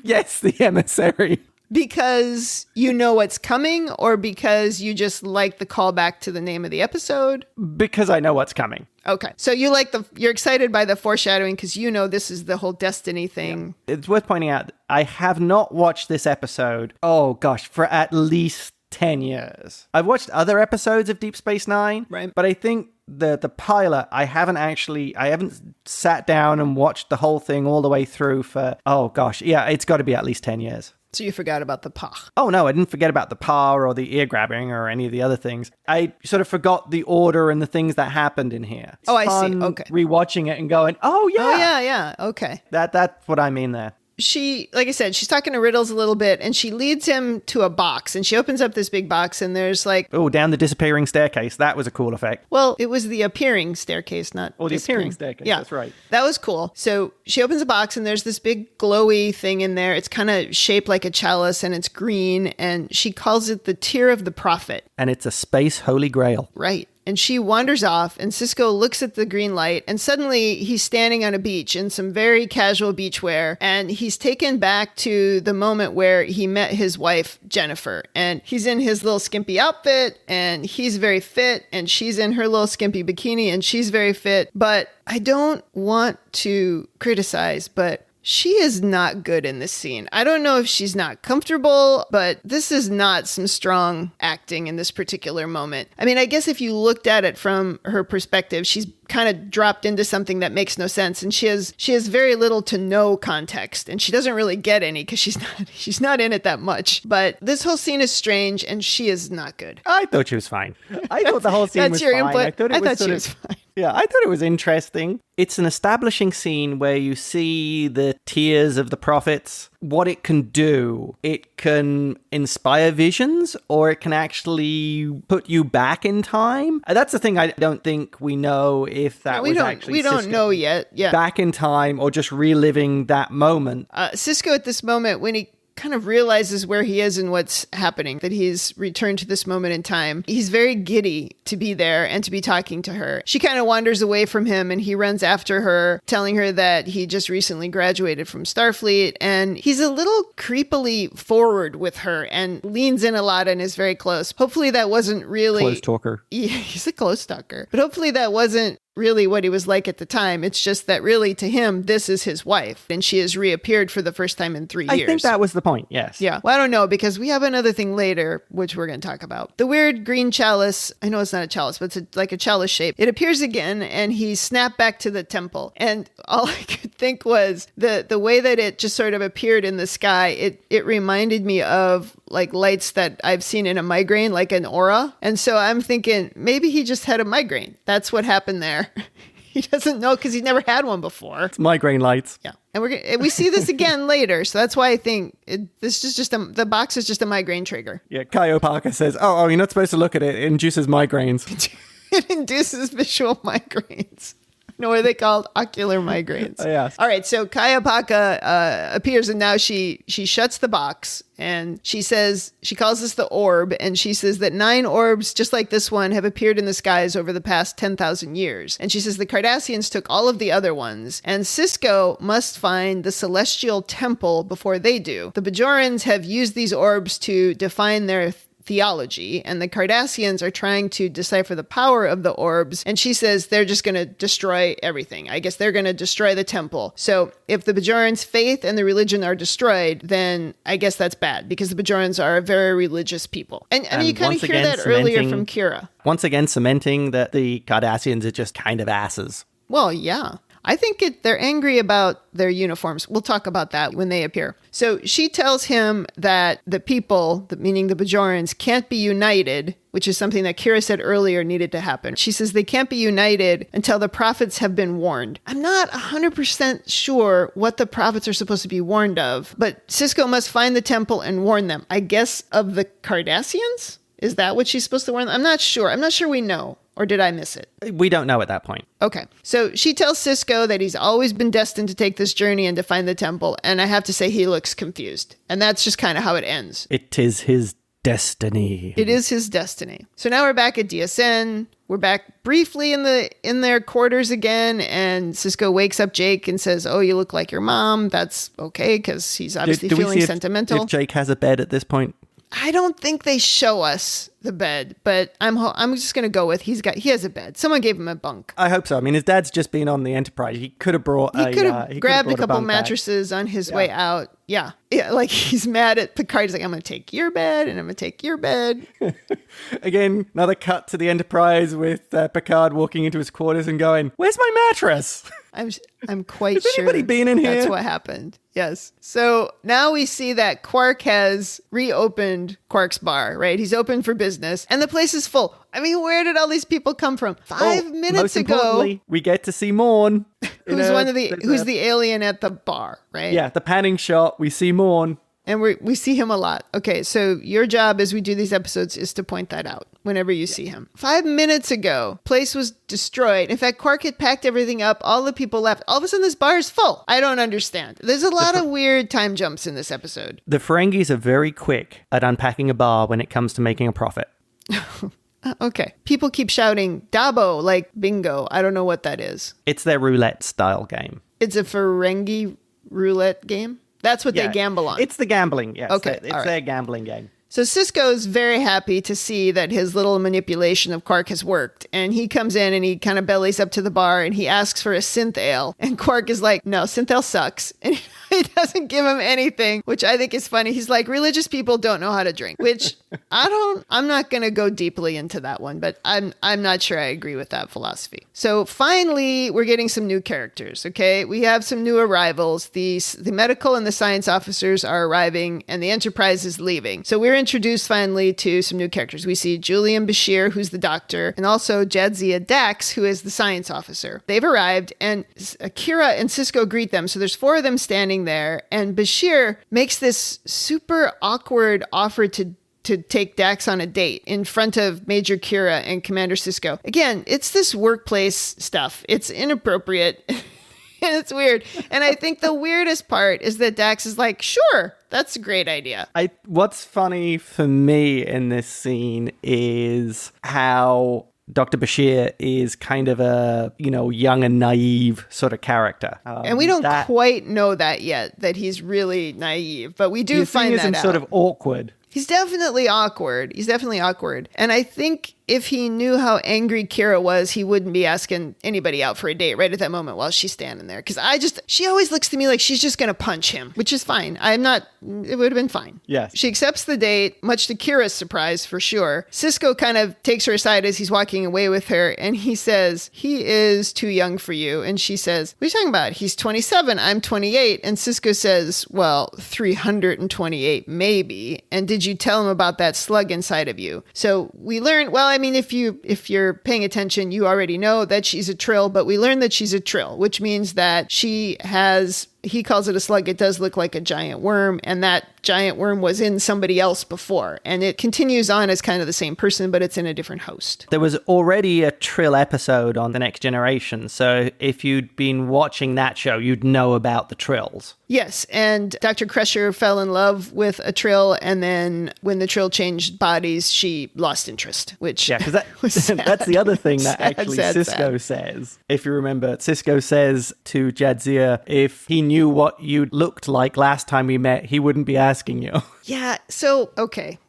Yes, the emissary. Because you know what's coming, or because you just like the callback to the name of the episode? Because I know what's coming. Okay. So you're excited by the foreshadowing because you know this is the whole destiny thing. Yeah. It's worth pointing out, I have not watched this episode, for at least 10 years. I've watched other episodes of Deep Space Nine, right? But I think the pilot, I haven't sat down and watched the whole thing all the way through for, it's got to be at least 10 years. So you forgot about the pa. Oh, no, I didn't forget about the pa or the ear grabbing or any of the other things. I sort of forgot the order and the things that happened in here. Oh, I see. Okay. Rewatching it and going, oh, yeah. Oh, yeah. Okay. That's what I mean there. She, like I said, she's talking to Riddles a little bit, and she leads him to a box, and she opens up this big box, and there's like... Oh, down the disappearing staircase. That was a cool effect. Well, it was the appearing staircase, not the appearing staircase. Yeah, that's right. That was cool. So she opens a box, and there's this big glowy thing in there. It's kind of shaped like a chalice, and it's green, and she calls it the Tear of the Prophet. And it's a space holy grail. Right. And she wanders off, and Sisko looks at the green light, and suddenly he's standing on a beach in some very casual beachwear, and he's taken back to the moment where he met his wife, Jennifer. And he's in his little skimpy outfit, and he's very fit, and she's in her little skimpy bikini, and she's very fit. But I don't want to criticize, but she is not good in this scene. I don't know if she's not comfortable, but this is not some strong acting in this particular moment. I mean, I guess if you looked at it from her perspective, she's kind of dropped into something that makes no sense, and she has very little to no context, and she doesn't really get any because she's not in it that much. But this whole scene is strange, and she is not good. I thought she was fine. I thought the whole scene was fine. Input. I thought she was fine. Yeah, I thought it was interesting. It's an establishing scene where you see the tears of the prophets. What it can do, it can inspire visions, or it can actually put you back in time. That's the thing I don't think we know if that was actually we don't Sisko know yet. Yeah, back in time or just reliving that moment. Sisko at this moment, when he kind of realizes where he is and what's happening, that he's returned to this moment in time. He's very giddy to be there and to be talking to her. She kind of wanders away from him, and he runs after her, telling her that he just recently graduated from Starfleet, and he's a little creepily forward with her and leans in a lot and is very close. Hopefully that wasn't really... Close talker. Yeah, he's a close talker. But hopefully that wasn't really what he was like at the time. It's just that really to him, this is his wife, and she has reappeared for the first time in 3 years. I think that was the point, yes. Yeah. Well, I don't know, because we have another thing later, which we're going to talk about. The weird green chalice, I know it's not a chalice, but it's like a chalice shape. It appears again, and he snapped back to the temple. And all I could think was the way that it just sort of appeared in the sky, it reminded me of like lights that I've seen in a migraine, like an aura. And so I'm thinking maybe he just had a migraine. That's what happened there. He doesn't know because he's never had one before. It's migraine lights. Yeah. And we see this again later. So that's why I think this is just the box is just a migraine trigger. Yeah. Kyo Parker says, oh, you're not supposed to look at it. It induces migraines. It induces visual migraines. No, are they called ocular migraines? Oh, yes. All right, so Kayapaka appears, and now she shuts the box, and she calls this the orb, and she says that 9 orbs, just like this one, have appeared in the skies over the past 10,000 years. And she says the Cardassians took all of the other ones, and Sisko must find the celestial temple before they do. The Bajorans have used these orbs to define their theology, and the Cardassians are trying to decipher the power of the orbs, and she says they're just going to destroy everything. I guess they're going to destroy the temple. So if the Bajorans' faith and the religion are destroyed, then I guess that's bad, because the Bajorans are a very religious people. And you kind of hear that earlier from Kira. Once again cementing that the Cardassians are just kind of asses. Well, yeah. I think they're angry about their uniforms. We'll talk about that when they appear. So she tells him that the people, meaning the Bajorans, can't be united, which is something that Kira said earlier needed to happen. She says they can't be united until the prophets have been warned. I'm not 100% sure what the prophets are supposed to be warned of, but Sisko must find the temple and warn them. I guess of the Cardassians? Is that what she's supposed to warn them? I'm not sure. I'm not sure we know. Or did I miss it? We don't know at that point. Okay. So she tells Sisko that he's always been destined to take this journey and to find the temple. And I have to say he looks confused. And that's just kind of how it ends. It is his destiny. It is his destiny. So now we're back at DSN. We're back briefly in their quarters again. And Sisko wakes up Jake and says, "Oh, you look like your mom." That's okay, because he's obviously feeling sentimental. If Jake has a bed at this point? I don't think they show us the bed, but I'm just going to go with he has a bed. Someone gave him a bunk. I hope so. I mean, his dad's just been on the Enterprise. He could have grabbed a couple mattresses on his way out. Yeah, like he's mad at Picard. He's like, "I'm going to take your bed, and I'm going to take your bed." Again, another cut to the Enterprise with Picard walking into his quarters and going, "Where's my mattress?" I'm quite Has sure anybody been in here? That's what happened. Yes. So now we see that Quark has reopened Quark's bar, right? He's open for business, and the place is full. I mean, where did all these people come from? 5 minutes ago, we get to see Morn. Who's the alien at the bar, right? Yeah, the panning shot. We see Morn. And we see him a lot. Okay, so your job as we do these episodes is to point that out whenever you see him. 5 minutes ago, place was destroyed. In fact, Quark had packed everything up. All the people left. All of a sudden, this bar is full. I don't understand. There's a lot of weird time jumps in this episode. The Ferengis are very quick at unpacking a bar when it comes to making a profit. Okay. People keep shouting, Dabo, like bingo. I don't know what that is. It's their roulette style game. It's a Ferengi roulette game? That's what they gamble on. It's the gambling, yes. Okay, It's their gambling game. So Sisko's very happy to see that his little manipulation of Quark has worked. And he comes in and he kind of bellies up to the bar and he asks for a synth ale. And Quark is like, "No, synth ale sucks." And he doesn't give him anything, which I think is funny. He's like, religious people don't know how to drink, which I'm not going to go deeply into that one, but I'm not sure I agree with that philosophy. So finally, we're getting some new characters, okay? We have some new arrivals. The medical and the science officers are arriving and the Enterprise is leaving. So we're introduced finally to some new characters. We see Julian Bashir, who's the doctor, and also Jadzia Dax, who is the science officer. They've arrived and Kira and Sisko greet them. So there's 4 of them standing there, and Bashir makes this super awkward offer to take Dax on a date in front of Major Kira and Commander Sisko. Again, it's this workplace stuff. It's inappropriate and it's weird. And I think the weirdest part is that Dax is like, "Sure, that's a great idea." What's funny for me in this scene is how Dr. Bashir is kind of a, young and naive sort of character. And we don't quite know that yet, that he's really naive, but we do find that out. Sort of awkward. He's definitely awkward. And I think if he knew how angry Kira was, he wouldn't be asking anybody out for a date right at that moment while she's standing there. Because she always looks to me like she's just going to punch him, which is fine. It would have been fine. Yes. She accepts the date, much to Kira's surprise, for sure. Sisko kind of takes her aside as he's walking away with her, and he says, "He is too young for you." And she says, "What are you talking about? He's 27, I'm 28. And Sisko says, "Well, 328 maybe. And did you tell him about that slug inside of you?" So we learn, if you're paying attention, you already know that she's a Trill, but we learn that she's a Trill, which means that she has he calls it a slug. It does look like a giant worm, and that giant worm was in somebody else before. And it continues on as kind of the same person, but it's in a different host. There was already a Trill episode on The Next Generation, so if you'd been watching that show, you'd know about the Trills. Yes, and Dr. Crusher fell in love with a Trill, and then when the Trill changed bodies, she lost interest, which because that's the other thing that actually Sisko says. If you remember, Sisko says to Jadzia, if he knew what you looked like last time we met, he wouldn't be asking you. Yeah, so, okay.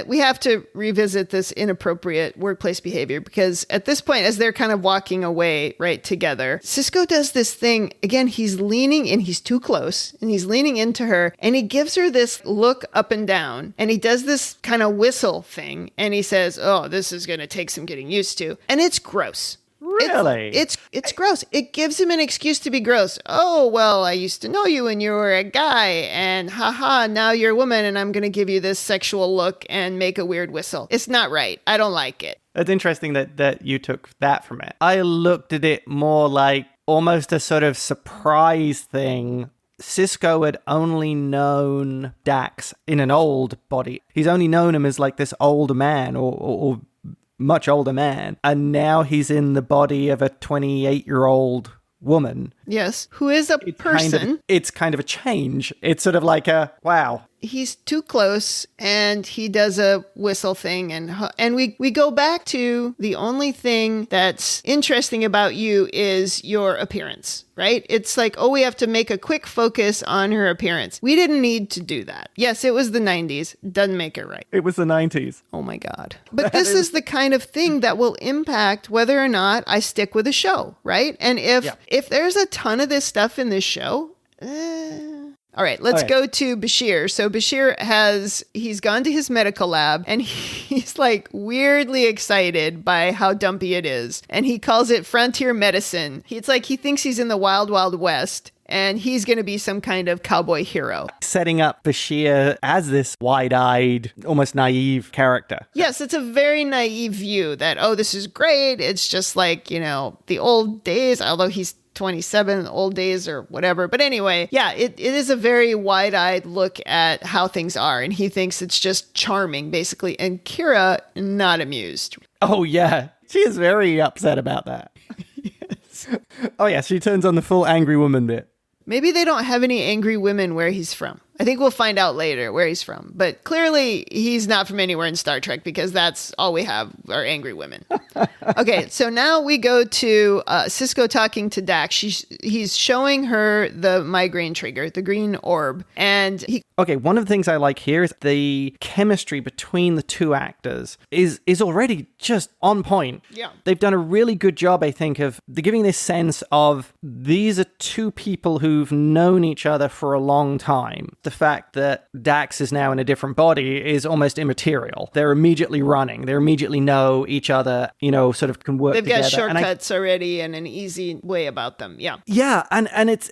We have to revisit this inappropriate workplace behavior, because at this point, as they're kind of walking away, right, together, Sisko does this thing. Again, he's leaning in, he's too close, and he's leaning into her, and he gives her this look up and down, and he does this kind of whistle thing, and he says, oh, this is going to take some getting used to. And it's gross. Really? It's gross. It gives him an excuse to be gross. Oh, well, I used to know you and you were a guy, and haha, now you're a woman, and I'm going to give you this sexual look and make a weird whistle. It's not right. I don't like it. It's interesting that you took that from it. I looked at it more like almost a sort of surprise thing. Sisko had only known Dax in an old body. He's only known him as like this older man or much older man, and now he's in the body of a 28-year-old woman. Yes, who is a person. It's kind of a change. It's sort of like a, wow. He's too close, and he does a whistle thing, and we go back to the only thing that's interesting about you is your appearance, right? It's like, oh, we have to make a quick focus on her appearance. We didn't need to do that. Yes, it was the 90s. Doesn't make it right. It was the 90s. Oh my God. But this is the kind of thing that will impact whether or not I stick with a show, right? And if there's a ton of this stuff in this show, all right, let's go to Bashir. So Bashir he's gone to his medical lab, and he's like weirdly excited by how dumpy it is. And he calls it frontier medicine. It's like he thinks he's in the wild, wild west, and he's going to be some kind of cowboy hero. Setting up Bashir as this wide-eyed, almost naive character. Yes, it's a very naive view that, oh, this is great. It's just like, the old days, although he's 27, old days or whatever. But anyway, yeah, it is a very wide-eyed look at how things are. And he thinks it's just charming, basically. And Kira, not amused. Oh, yeah. She is very upset about that. Yes. Oh, yeah. She turns on the full angry woman bit. Maybe they don't have any angry women where he's from. I think we'll find out later where he's from. But clearly, he's not from anywhere in Star Trek, because that's all we have are angry women. Okay, so now we go to Sisko talking to Dax. He's showing her the migraine trigger, the green orb. And Okay, one of the things I like here is the chemistry between the two actors is already just on point. Yeah. They've done a really good job, I think, of giving this sense of these are two people who've known each other for a long time. The fact that Dax is now in a different body is almost immaterial. They're immediately running. They immediately know each other, sort of can work together. They've got shortcuts already and an easy way about them. Yeah. Yeah, and it's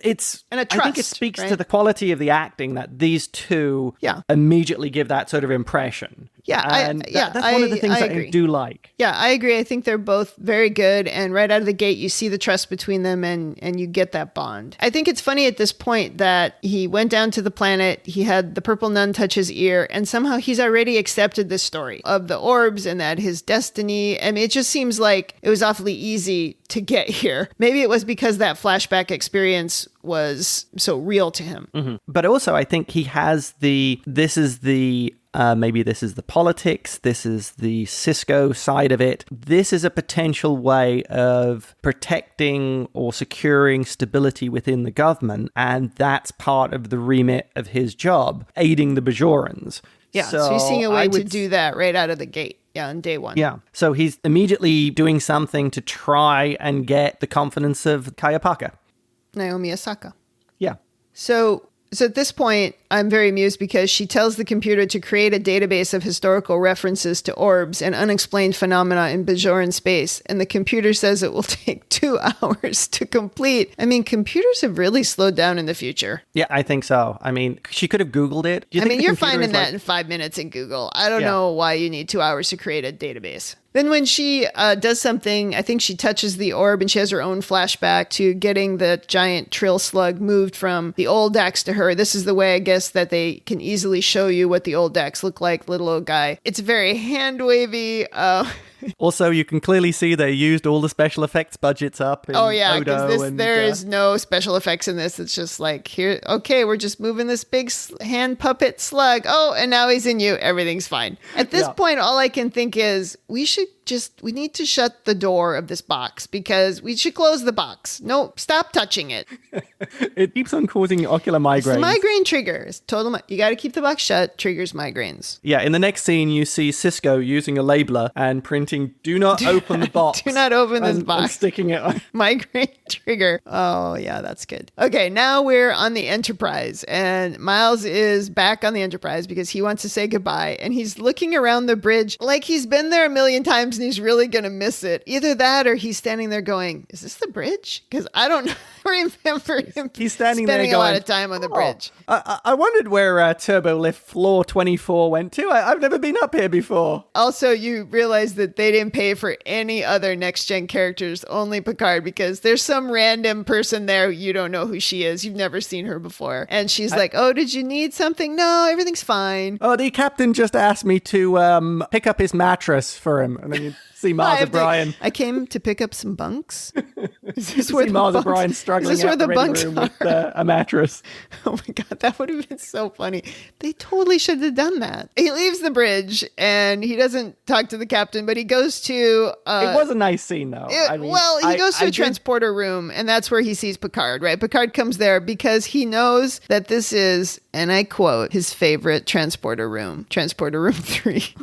and a trust, I think it speaks to the quality of the acting that these two immediately give that sort of impression. Yeah, that's one of the things I do like. Yeah, I agree. I think they're both very good, and right out of the gate, you see the trust between them, and you get that bond. I think it's funny at this point that he went down to the planet, he had the purple nun touch his ear, and somehow he's already accepted this story of the orbs and that his destiny. I mean, it just seems like it was awfully easy to get here. Maybe it was because that flashback experience was so real to him. Mm-hmm. But also, I think he has maybe this is the politics, this is the Sisko side of it. This is a potential way of protecting or securing stability within the government, and that's part of the remit of his job, aiding the Bajorans. Yeah, so he's seeing a way to do that right out of the gate. Yeah, on day one. Yeah, so he's immediately doing something to try and get the confidence of Kayapaka. Naomi Osaka. Yeah. So at this point, I'm very amused because she tells the computer to create a database of historical references to orbs and unexplained phenomena in Bajoran space. And the computer says it will take 2 hours to complete. I mean, computers have really slowed down in the future. Yeah, I think so. I mean, she could have Googled it. You're finding that in 5 minutes in Google. I don't know why you need 2 hours to create a database. Then when she does something, I think she touches the orb and she has her own flashback to getting the giant Trill slug moved from the old Dax to her. This is the way, I guess, that they can easily show you what the old Dax look like, little old guy. It's very hand-wavy. Also, you can clearly see they used all the special effects budgets up in because there is no special effects in this. It's just like, here, okay, we're just moving this big hand puppet slug. Oh, and now he's in you. Everything's fine. At this point, all I can think is we need to shut the door of this box because we should close the box. No, stop touching it. It keeps on causing ocular migraines. It's a migraine trigger. It's you got to keep the box shut. Triggers migraines. Yeah, in the next scene, you see Sisko using a labeler and printing, "Do not open the box." Do not open this box. And sticking it on. Migraine trigger. Oh, yeah, that's good. Okay, now we're on the Enterprise, and Miles is back on the Enterprise because he wants to say goodbye, and he's looking around the bridge like he's been there a million times and he's really going to miss it. Either that or he's standing there going, is this the bridge? Because I don't remember him he's standing spending there going, a lot of time on the bridge. I wondered where Turbo Lift Floor 24 went to. I've never been up here before. Also, you realize that they didn't pay for any other next-gen characters, only Picard, because there's some random person there. You don't know who she is. You've never seen her before. And she's like, oh, did you need something? No, everything's fine. Oh, the captain just asked me to pick up his mattress for him. And then you see Miles O'Brien. I came to pick up some bunks. Is this where Miles O'Brien struggling out the bunks room with a mattress? Oh my God, that would have been so funny. They totally should have done that. He leaves the bridge and he doesn't talk to the captain, but he goes to... it was a nice scene, though. He goes to a transporter room, and that's where he sees Picard, right? Picard comes there because he knows that this is, and I quote, his favorite transporter room. Transporter room 3.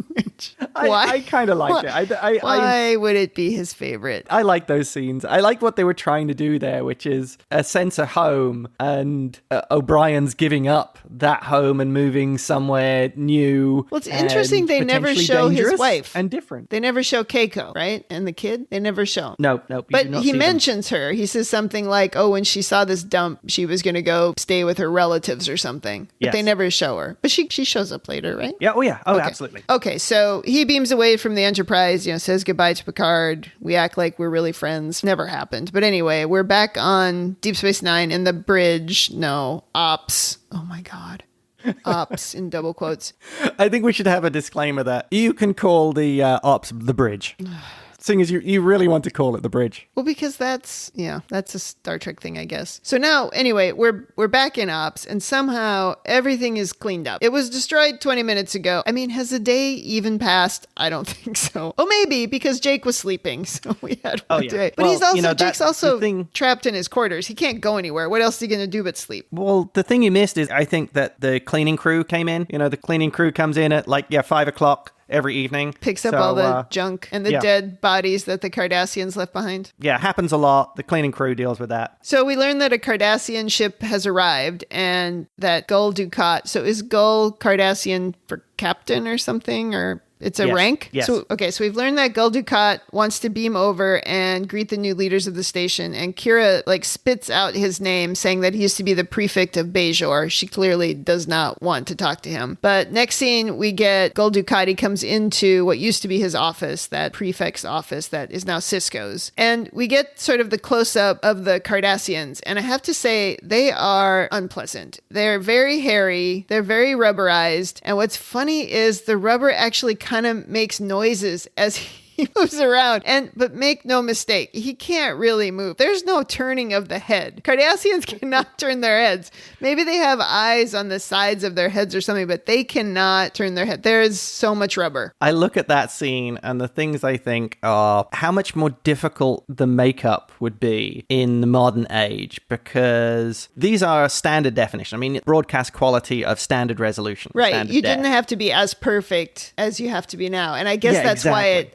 Why? I kind of liked it. Why would it be his favorite? I like those scenes. I like what they were trying to do there, which is a sense of home, and O'Brien's giving up that home and moving somewhere new. Well, it's interesting they never show his wife. And different. They never show Keiko, right? And the kid? They never show. No. But he mentions her. He says something like, oh, when she saw this dump, she was going to go stay with her relatives or something. But yes. They never show her. But she shows up later, right? Yeah. Oh, yeah. Oh, okay. Absolutely. Okay, so he beams away from the Enterprise, says goodbye to Picard. We act like we're really friends. Never happened. But anyway, we're back on Deep Space Nine in the bridge. No, ops. Oh my God. Ops in double quotes. I think we should have a disclaimer that you can call the ops the bridge. Seeing as you really want to call it the bridge. Well, because that's a Star Trek thing, I guess. So now, anyway, we're back in ops, and somehow everything is cleaned up. It was destroyed 20 minutes ago. I mean, has a day even passed? I don't think so. Oh, maybe, because Jake was sleeping, so we had one day. But Jake's also trapped in his quarters. He can't go anywhere. What else is he going to do but sleep? Well, the thing you missed is I think that the cleaning crew came in. The cleaning crew comes in at 5 o'clock. Every evening. Picks up all the junk and the dead bodies that the Cardassians left behind. Yeah, happens a lot. The cleaning crew deals with that. So we learn that a Cardassian ship has arrived and that Gul Dukat. So is Gul Cardassian for captain or something? Or it's a rank? Yes. So we've learned that Gul Dukat wants to beam over and greet the new leaders of the station. And Kira spits out his name, saying that he used to be the prefect of Bajor. She clearly does not want to talk to him. But next scene, we get Gul Dukat. He comes into what used to be his office, that prefect's office that is now Sisko's. And we get sort of the close-up of the Cardassians. And I have to say, they are unpleasant. They're very hairy. They're very rubberized. And what's funny is the rubber actually kind of makes noises as he moves around. But make no mistake, he can't really move. There's no turning of the head. Cardassians cannot turn their heads. Maybe they have eyes on the sides of their heads or something, but they cannot turn their head. There is so much rubber. I look at that scene and the things I think are how much more difficult the makeup would be in the modern age, because these are standard definition. I mean, broadcast quality of standard resolution. Right. You didn't have to be as perfect as you have to be now. And I guess that's why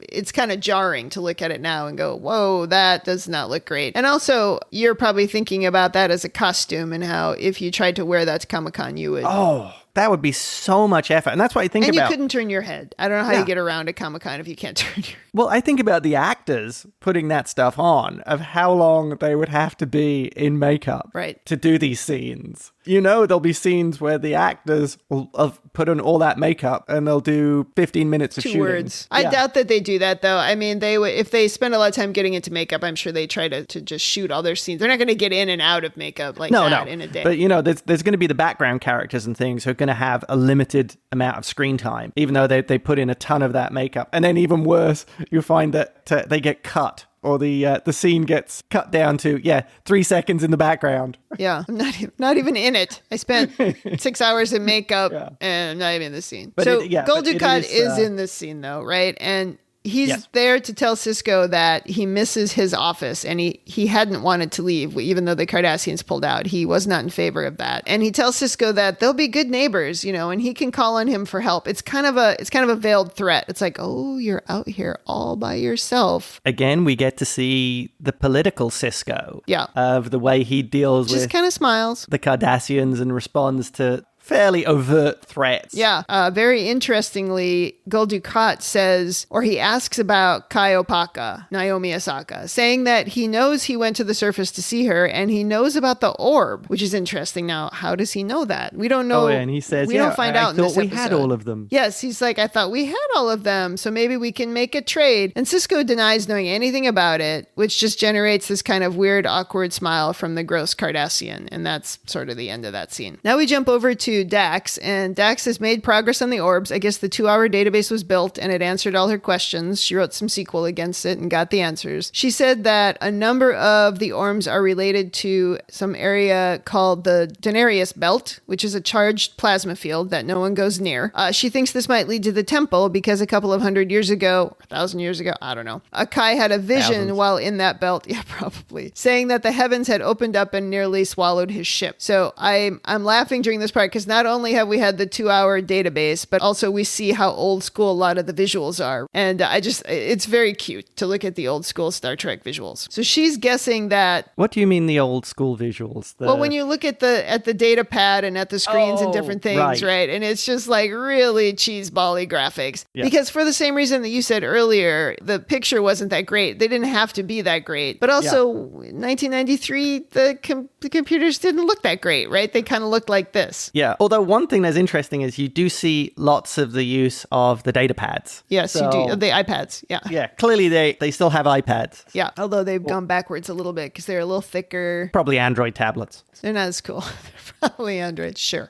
it's kind of jarring to look at it now and go, whoa, that does not look great. And also, you're probably thinking about that as a costume and how if you tried to wear that to Comic-Con, you would... Oh, that would be so much effort. And that's what I think about. And you couldn't turn your head. I don't know how you get around at Comic-Con if you can't turn your head. Well, I think about the actors putting that stuff on, of how long they would have to be in makeup to do these scenes. You know, there'll be scenes where the actors will have put on all that makeup and they'll do 15 minutes of shooting. 2 words. I doubt that they do that, though. I mean, if they spend a lot of time getting into makeup, I'm sure they try to just shoot all their scenes. They're not going to get in and out of makeup like that in a day. But, you know, there's going to be the background characters and things who are going to have a limited amount of screen time, even though they put in a ton of that makeup. And then even worse, you find that they get cut. Or the scene gets cut down to 3 seconds in the background. Yeah, I'm not even in it. I spent 6 hours in makeup and I'm not even in the scene. But so Gul Dukat is in this scene though, right? And he's there to tell Sisko that he misses his office and he hadn't wanted to leave, even though the Cardassians pulled out. He was not in favor of that. And he tells Sisko that they'll be good neighbors, you know, and he can call on him for help. It's kind of a veiled threat. It's like, oh, you're out here all by yourself. Again, we get to see the political Sisko of the way he deals with... Just kind of smiles. ...the Cardassians and responds to fairly overt threats. Yeah. Very interestingly, Gul Dukat says, or he asks about Kai Opaka, Naomi Osaka, saying that he knows he went to the surface to see her and he knows about the orb, which is interesting. Now, how does he know that? We don't know. Oh, and he says, we don't find out in this episode. I thought we had all of them. Yes, he's like, I thought we had all of them, so maybe we can make a trade. And Sisko denies knowing anything about it, which just generates this kind of weird, awkward smile from the gross Cardassian. And that's sort of the end of that scene. Now we jump over to Dax, and Dax has made progress on the orbs. I guess the 2-hour database was built and it answered all her questions. She wrote some SQL against it and got the answers. She said that a number of the orbs are related to some area called the Denarius Belt, which is a charged plasma field that no one goes near. She thinks this might lead to the temple because a couple of 100 years ago, 1,000 years ago, I don't know, Kai had a vision while in that belt, probably, saying that the heavens had opened up and nearly swallowed his ship. So I'm laughing during this part because not only have we had the 2-hour database, but also we see how old school a lot of the visuals are. And it's very cute to look at the old school Star Trek visuals. So she's guessing that... What do you mean the old school visuals? Well, when you look at the data pad and at the screens and different things, right? And it's just like really cheesebally graphics. Yeah. Because for the same reason that you said earlier, the picture wasn't that great. They didn't have to be that great. But also, 1993, the computers didn't look that great, right? They kind of looked like this. Yeah. Although one thing that's interesting is you do see lots of the use of the data pads. Yes, you do. The iPads, yeah. Yeah, clearly they still have iPads. Yeah, although they've gone backwards a little bit because they're a little thicker. Probably Android tablets. They're not as cool. They're probably Android, sure.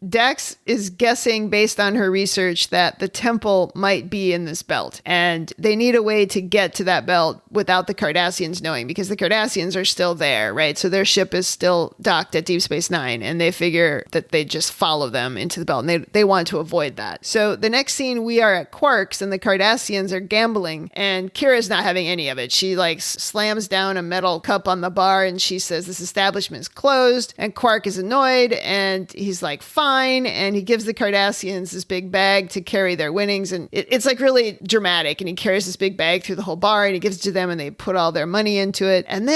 Dax is guessing based on her research that the temple might be in this belt and they need a way to get to that belt without the Cardassians knowing because the Cardassians are still there, right? So their ship is still docked at Deep Space Nine and they figure that they just follow them into the belt and they want to avoid that. So the next scene we are at Quark's and the Cardassians are gambling and Kira's not having any of it. She like slams down a metal cup on the bar and she says this establishment is closed and Quark is annoyed and he's like, fine. And he gives the Cardassians this big bag to carry their winnings. And it's like really dramatic. And he carries this big bag through the whole bar and he gives it to them and they put all their money into it. And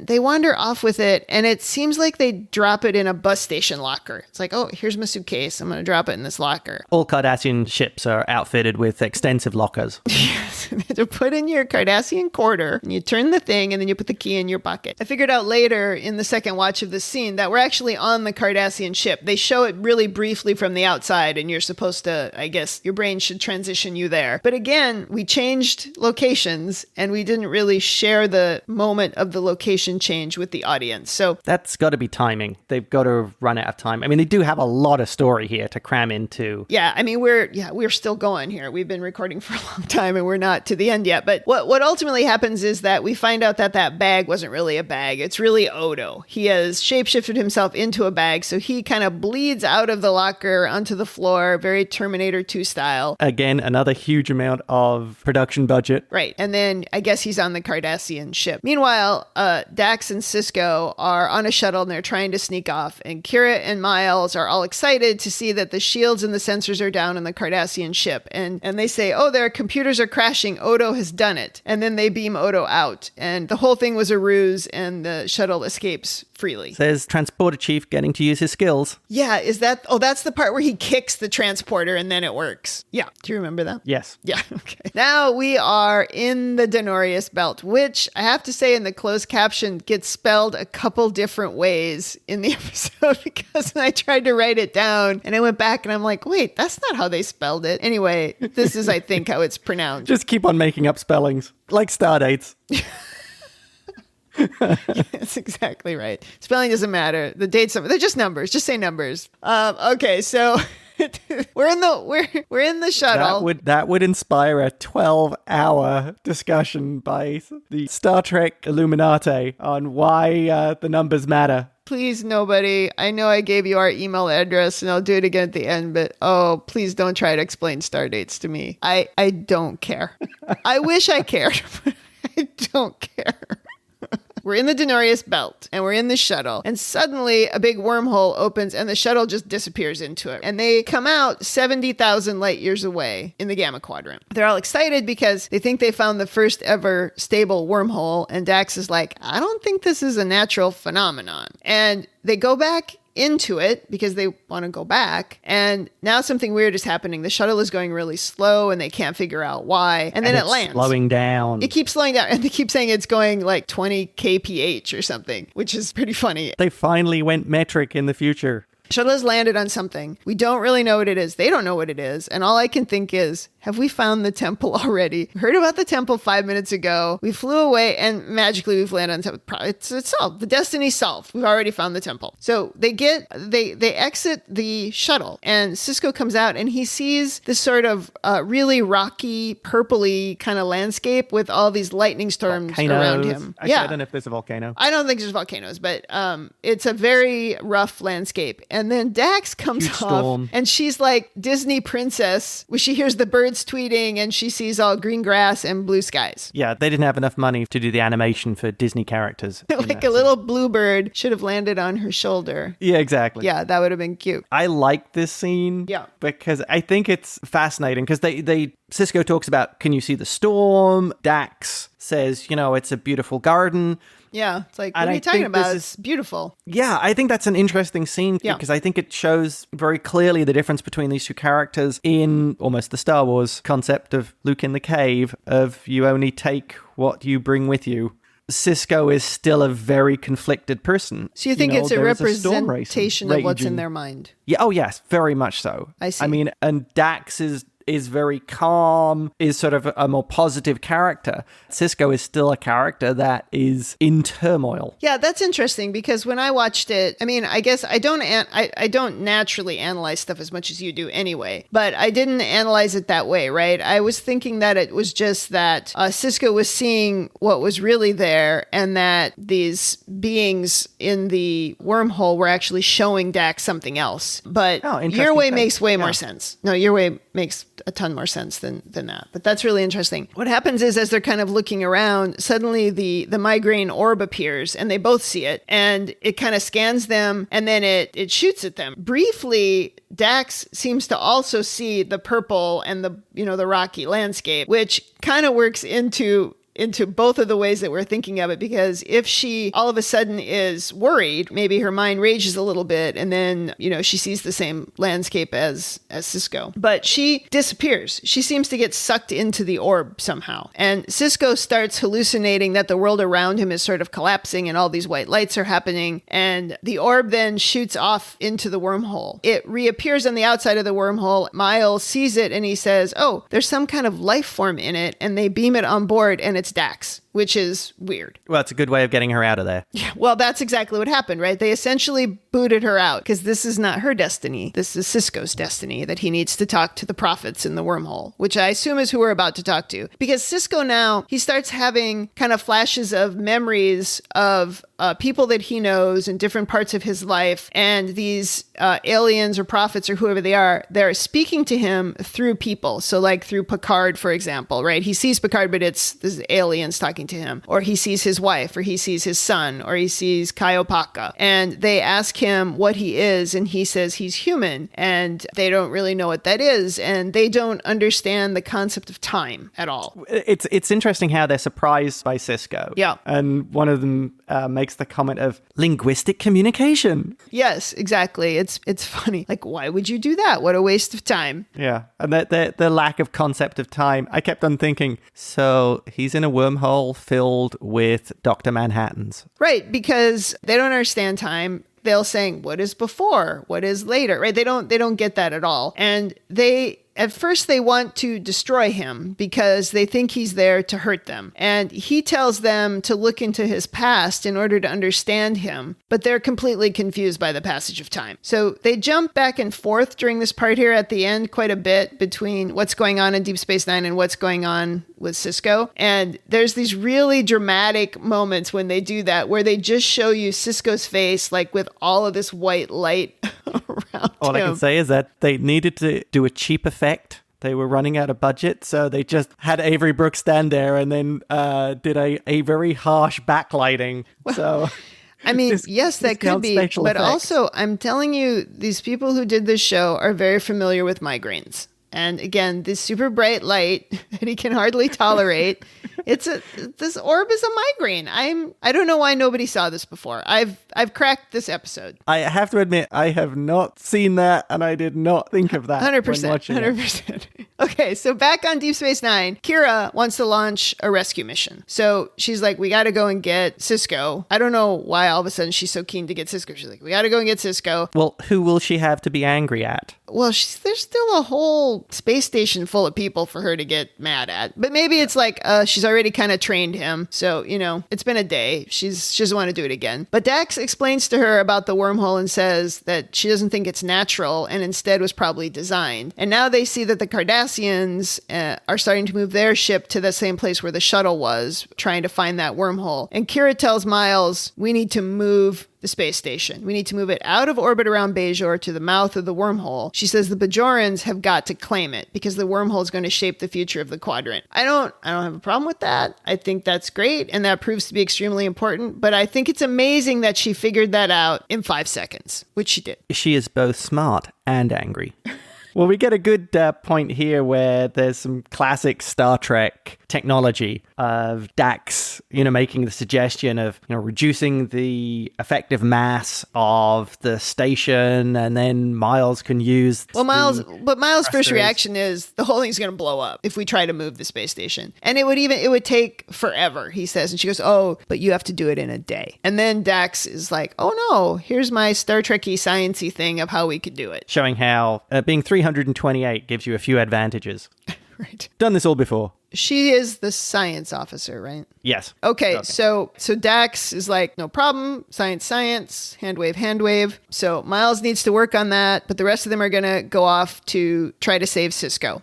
they wander off with it. And it seems like they drop it in a bus station locker. It's like, oh, here's my suitcase. I'm going to drop it in this locker. All Cardassian ships are outfitted with extensive lockers. Yes. To put in your Cardassian quarter and you turn the thing and then you put the key in your pocket. I figured out later in the second watch of this scene that we're actually on the Cardassian ship. They show it really briefly from the outside and you're supposed to, I guess, your brain should transition you there. But again, we changed locations and we didn't really share the moment of the location change with the audience. So that's got to be timing. They've got to run out of time. I mean, they do have a lot of story here to cram into. Yeah, I mean, we're still going here. We've been recording for a long time and we're not to the end yet. But what ultimately happens is that we find out that bag wasn't really a bag. It's really Odo. He has shapeshifted himself into a bag. So he kind of bleeds out of the locker onto the floor, very Terminator 2 style. Again, another huge amount of production budget. Right. And then I guess he's on the Cardassian ship. Meanwhile, Dax and Sisko are on a shuttle and they're trying to sneak off. And Kira and Miles are all excited to see that the shields and the sensors are down on the Cardassian ship. And they say, oh, their computers are crashing. Odo has done it. And then they beam Odo out. And the whole thing was a ruse and the shuttle escapes freely. Says Transporter Chief getting to use his skills skills. Yeah, that's the part where he kicks the transporter and then it works. Yeah. Do you remember that? Yes. Yeah, okay. Now we are in the Denorius Belt, which I have to say in the closed caption gets spelled a couple different ways in the episode because I tried to write it down and I went back and I'm like, wait, that's not how they spelled it. Anyway, this is, I think, how it's pronounced. Just keep on making up spellings, like star dates. That's exactly right. Spelling doesn't matter. The dates, they're just numbers. Just say numbers. Okay, so we're in the shuttle. That would inspire a 12-hour discussion by the Star Trek Illuminati on why the numbers matter. Please, nobody. I know I gave you our email address and I'll do it again at the end, but please don't try to explain star dates to me. I don't care. I wish I cared, but I don't care. We're in the Denorius Belt and we're in the shuttle and suddenly a big wormhole opens and the shuttle just disappears into it. And they come out 70,000 light years away in the Gamma Quadrant. They're all excited because they think they found the first ever stable wormhole. And Dax is like, I don't think this is a natural phenomenon. And they go back into it because they want to go back. And now something weird is happening. The shuttle is going really slow and they can't figure out why. And then it lands. Slowing down. It keeps slowing down. And they keep saying it's going like 20 kph or something, which is pretty funny. They finally went metric in the future. Shuttle has landed on something. We don't really know what it is. They don't know what it is. And all I can think is, have we found the temple already? We heard about the temple 5 minutes ago. We flew away and magically we've landed on the temple. It's solved. The destiny's solved. We've already found the temple. So they exit the shuttle and Sisko comes out and he sees this sort of really rocky, purpley kind of landscape with all these lightning storms around him. Actually, I don't know if there's a volcano. I don't think there's volcanoes, but it's a very rough landscape. And then Dax comes off and she's like Disney princess when she hears the birds tweeting and she sees all green grass and blue skies. Yeah, they didn't have enough money to do the animation for Disney characters. Like a little bluebird should have landed on her shoulder. Yeah, exactly. Yeah, that would have been cute. I like this scene because I think it's fascinating because Sisko talks about, can you see the storm? Dax says, it's a beautiful garden. Yeah, it's like, what are you talking about? It's beautiful. Yeah, I think that's an interesting scene because I think it shows very clearly the difference between these two characters in almost the Star Wars concept of Luke in the cave, of you only take what you bring with you. Sisko is still a very conflicted person. So you think it's a representation of what's in their mind? Yeah. Oh, yes, very much so. I see. I mean, and Dax is very calm, is sort of a more positive character. Sisko is still a character that is in turmoil. Yeah, that's interesting because when I watched it, I mean, I guess I don't naturally analyze stuff as much as you do anyway, but I didn't analyze it that way, right? I was thinking that it was just that Sisko was seeing what was really there and that these beings in the wormhole were actually showing Dax something else. But your way makes way more sense. No, your way makes a ton more sense than that. But that's really interesting. What happens is as they're kind of looking around, suddenly the migraine orb appears and they both see it and it kind of scans them and then it shoots at them. Briefly, Dax seems to also see the purple and the rocky landscape, which kind of works into both of the ways that we're thinking of it, because if she all of a sudden is worried, maybe her mind rages a little bit and then, she sees the same landscape as Sisko. But she disappears. She seems to get sucked into the orb somehow. And Sisko starts hallucinating that the world around him is sort of collapsing and all these white lights are happening. And the orb then shoots off into the wormhole. It reappears on the outside of the wormhole. Miles sees it and he says, oh, there's some kind of life form in it. And they beam it on board and it's Dax, which is weird. Well, it's a good way of getting her out of there. Yeah, well, that's exactly what happened, right? They essentially booted her out because this is not her destiny. This is Sisko's destiny, that he needs to talk to the prophets in the wormhole, which I assume is who we're about to talk to. Because Sisko now, he starts having kind of flashes of memories of people that he knows in different parts of his life. And these aliens or prophets or whoever they are, they're speaking to him through people. So like through Picard, for example, right? He sees Picard, but this is aliens talking talking to him, or he sees his wife, or he sees his son, or he sees Kaiopaka. And they ask him what he is, and he says he's human, and they don't really know what that is, and they don't understand the concept of time at all. It's interesting how they're surprised by Sisko. Yeah. And one of them makes the comment of linguistic communication. Yes, exactly. It's funny. Like, why would you do that? What a waste of time. Yeah. And the lack of concept of time. I kept on thinking, so he's in a wormhole filled with Dr. Manhattans. Right, because they don't understand time. They'll saying, what is before? What is later? Right? They don't get that at all. And at first they want to destroy him because they think he's there to hurt them. And he tells them to look into his past in order to understand him, but they're completely confused by the passage of time. So they jump back and forth during this part here at the end quite a bit between what's going on in Deep Space Nine and what's going on with Sisko. And there's these really dramatic moments when they do that, where they just show you Sisko's face, like with all of this white light around All him. I can say is that they needed to do a cheap effect. They were running out of budget, so they just had Avery Brooks stand there and then did a very harsh backlighting. So, I mean, yes, that could be, but effects. Also, I'm telling you, these people who did this show are very familiar with migraines. And again, this super bright light that he can hardly tolerate. This orb is a migraine. I don't know why nobody saw this before. I've cracked this episode. I have to admit, I have not seen that, and I did not think of that. 100%. 100%. Okay, so back on Deep Space Nine, Kira wants to launch a rescue mission. So she's like, we got to go and get Sisko. I don't know why all of a sudden she's so keen to get Sisko. She's like, we got to go and get Sisko. Well, who will she have to be angry at? Well, there's still a whole space station full of people for her to get mad at. But maybe it's like she's already kind of trained him. So, it's been a day. She doesn't want to do it again. But Dax explains to her about the wormhole and says that she doesn't think it's natural and instead was probably designed. And now they see that the Cardassians are starting to move their ship to the same place where the shuttle was, trying to find that wormhole. And Kira tells Miles, we need to move the space station. We need to move it out of orbit around Bajor to the mouth of the wormhole. She says the Bajorans have got to claim it because the wormhole is going to shape the future of the quadrant. I don't have a problem with that. I think that's great, and that proves to be extremely important, but I think it's amazing that she figured that out in 5 seconds, which she did. She is both smart and angry. Well, we get a good point here where there's some classic Star Trek technology of Dax, making the suggestion of, reducing the effective mass of the station, and then Miles can use... Miles' first reaction is the whole thing's going to blow up if we try to move the space station. And it would take forever, he says. And she goes, oh, but you have to do it in a day. And then Dax is like, oh no, here's my Star Trek-y science-y thing of how we could do it. Showing how being 328 gives you a few advantages. Right. Done this all before. She is the science officer, right? Yes. Okay. So Dax is like, no problem. Science, hand wave. So Miles needs to work on that, but the rest of them are going to go off to try to save Sisko.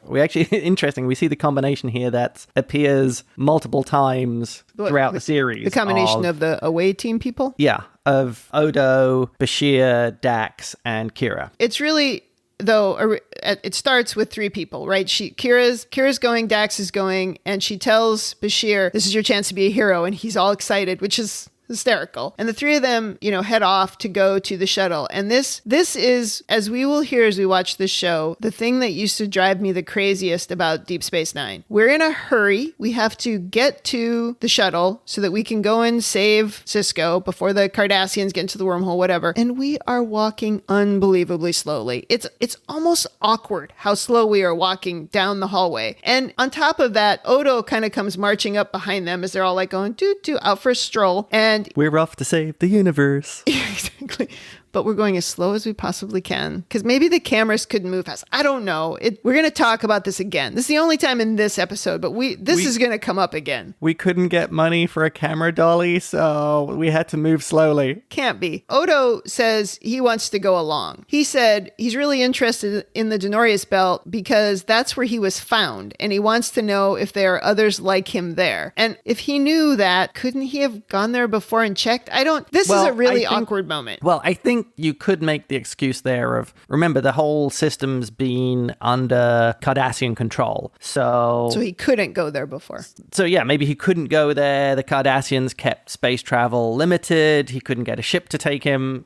Interesting. We see the combination here that appears multiple times throughout the series. The combination of the away team people? Yeah. Of Odo, Bashir, Dax, and Kira. It's really... Though it starts with 3 people, right? Kira's going, Dax is going, and she tells Bashir, this is your chance to be a hero, and he's all excited, which is hysterical. And the 3 of them, head off to go to the shuttle. And this is, as we will hear as we watch this show, the thing that used to drive me the craziest about Deep Space Nine. We're in a hurry. We have to get to the shuttle so that we can go and save Sisko before the Cardassians get into the wormhole, whatever. And we are walking unbelievably slowly. It's almost awkward how slow we are walking down the hallway. And on top of that, Odo kind of comes marching up behind them as they're all like going, doo-doo, out for a stroll. And we're off to save the universe. Exactly. But we're going as slow as we possibly can because maybe the cameras couldn't move fast. I don't know. We're going to talk about this again. This is the only time in this episode, but this is going to come up again. We couldn't get money for a camera dolly, so we had to move slowly. Can't be. Odo says he wants to go along. He said he's really interested in the Denorius Belt because that's where he was found, and he wants to know if there are others like him there. And if he knew that, couldn't he have gone there before and checked? This is a really awkward moment. Well, I think think you could make the excuse there of, remember, the whole system's been under Cardassian control. So he couldn't go there before. So yeah, maybe he couldn't go there. The Cardassians kept space travel limited. He couldn't get a ship to take him,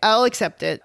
I'll accept it.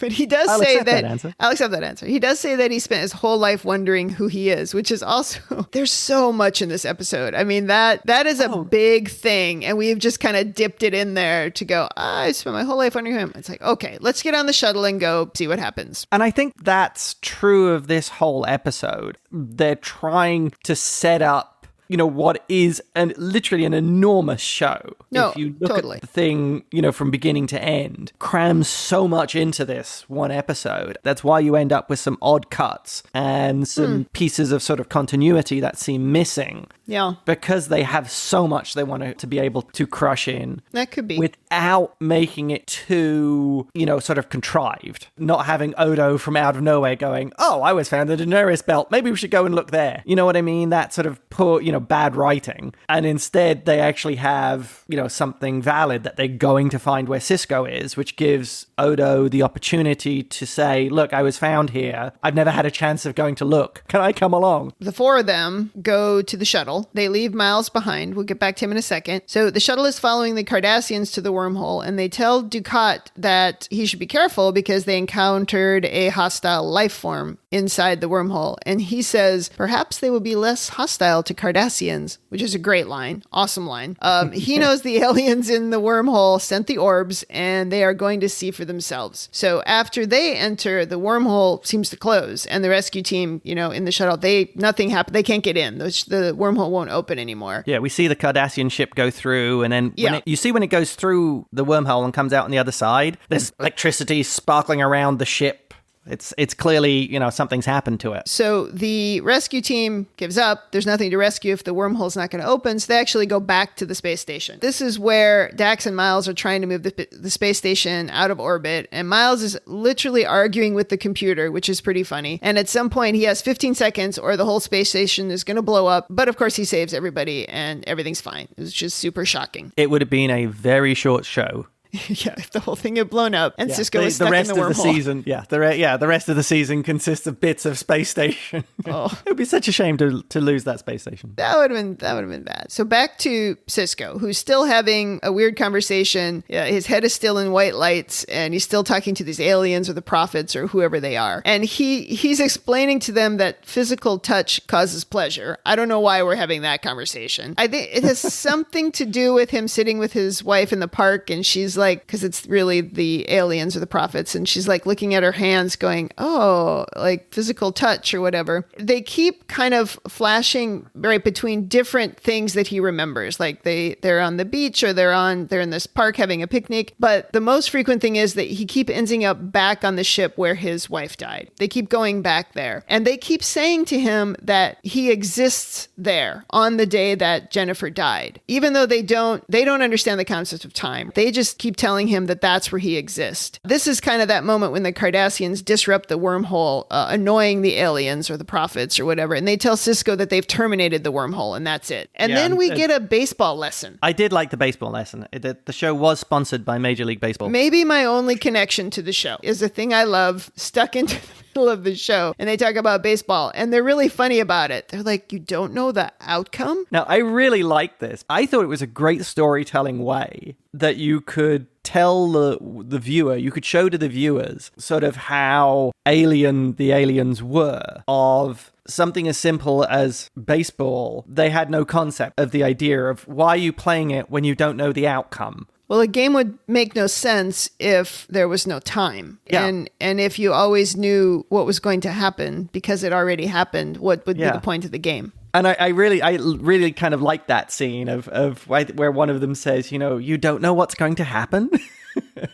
But he does say that I'll accept that answer. He does say that he spent his whole life wondering who he is, which is also, there's so much in this episode. I mean, that is a big thing. And we've just kind of dipped it in there to go, I spent my whole life wondering him. It's like, okay, let's get on the shuttle and go see what happens. And I think that's true of this whole episode. They're trying to set up what is literally an enormous show. No, if you look totally. at the thing, from beginning to end, crams so much into this one episode. That's why you end up with some odd cuts and some pieces of sort of continuity that seem missing. Yeah. Because they have so much they want to be able to crush in. That could be. Without making it too, sort of contrived. Not having Odo from out of nowhere going, oh, I was found the Daenerys belt. Maybe we should go and look there. You know what I mean? That sort of poor, bad writing. And instead they actually have, something valid that they're going to find where Sisko is, which gives Odo the opportunity to say, look, I was found here. I've never had a chance of going to look. Can I come along? The four of them go to the shuttle. They leave Miles behind. We'll get back to him in a second. So the shuttle is following the Cardassians to the wormhole, and they tell Dukat that he should be careful because they encountered a hostile life form inside the wormhole. And he says, perhaps they will be less hostile to Cardassians, which is a great line. Awesome line. He knows the aliens in the wormhole sent the orbs, and they are going to see for themselves. So after they enter, the wormhole seems to close, and the rescue team, in the shuttle, nothing happened. They can't get in. The wormhole won't open anymore. Yeah, we see the Cardassian ship go through, and then you see when it goes through the wormhole and comes out on the other side, there's electricity sparkling around the ship. It's clearly, something's happened to it. So the rescue team gives up. There's nothing to rescue if the wormhole's not going to open. So they actually go back to the space station. This is where Dax and Miles are trying to move the space station out of orbit. And Miles is literally arguing with the computer, which is pretty funny. And at some point, he has 15 seconds or the whole space station is going to blow up. But of course, he saves everybody and everything's fine. It was just super shocking. It would have been a very short show. Yeah, if the whole thing had blown up and Sisko was stuck in the wormhole. The rest of the season consists of bits of space station. Oh. It would be such a shame to lose that space station. That would have been bad. So back to Sisko, who's still having a weird conversation. His head is still in white lights, and he's still talking to these aliens or the prophets or whoever they are. And he's explaining to them that physical touch causes pleasure. I don't know why we're having that conversation. I think it has something to do with him sitting with his wife in the park, and she's like, because it's really the aliens or the prophets, and she's like looking at her hands going, oh, like physical touch or whatever. They keep kind of flashing right between different things that he remembers, like they're on the beach or they're in this park having a picnic. But the most frequent thing is that he keep ending up back on the ship where his wife died. They keep going back there, and they keep saying to him that he exists there on the day that Jennifer died, even though they don't understand the concept of time. They just keep telling him that that's where he exists. This is kind of that moment when the Cardassians disrupt the wormhole, annoying the aliens or the prophets or whatever, and they tell Sisko that they've terminated the wormhole, and that's it. And then we get a baseball lesson. I did like the baseball lesson. The show was sponsored by Major League Baseball. Maybe my only connection to the show is a thing I love stuck into the middle of the show, and they talk about baseball, and they're really funny about it. They're like, you don't know the outcome? Now, I really like this. I thought it was a great storytelling way that you could tell the viewer, you could show to the viewers sort of how the aliens were of something as simple as baseball. They had no concept of the idea of why are you playing it when you don't know the outcome. Well, a game would make no sense if there was no time. Yeah. And if you always knew what was going to happen because it already happened, what would be the point of the game? And I really kind of like that scene of where one of them says, you don't know what's going to happen.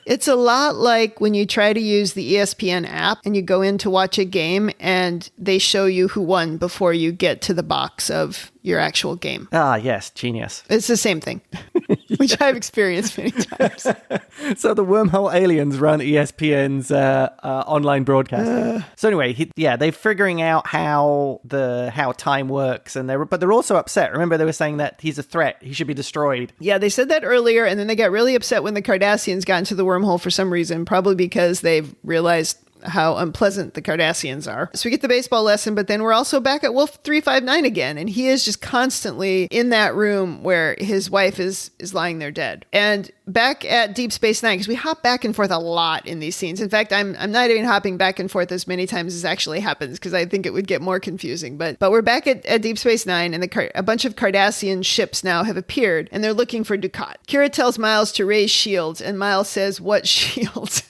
It's a lot like when you try to use the ESPN app and you go in to watch a game and they show you who won before you get to the box of your actual game. Ah, yes, genius. It's the same thing. which I've experienced many times. So the wormhole aliens run ESPN's online broadcasting. So anyway, they're figuring out how time works, but they're also upset. Remember, they were saying that he's a threat. He should be destroyed. Yeah, they said that earlier, and then they got really upset when the Cardassians got into the wormhole for some reason, probably because they've realized how unpleasant the Cardassians are. So we get the baseball lesson, but then we're also back at Wolf 359 again, and he is just constantly in that room where his wife is lying there dead. And back at Deep Space Nine, because we hop back and forth a lot in these scenes. In fact, I'm not even hopping back and forth as many times as actually happens, because I think it would get more confusing. But we're back at Deep Space Nine, and a bunch of Cardassian ships now have appeared, and they're looking for Dukat. Kira tells Miles to raise shields, and Miles says, "What shields?"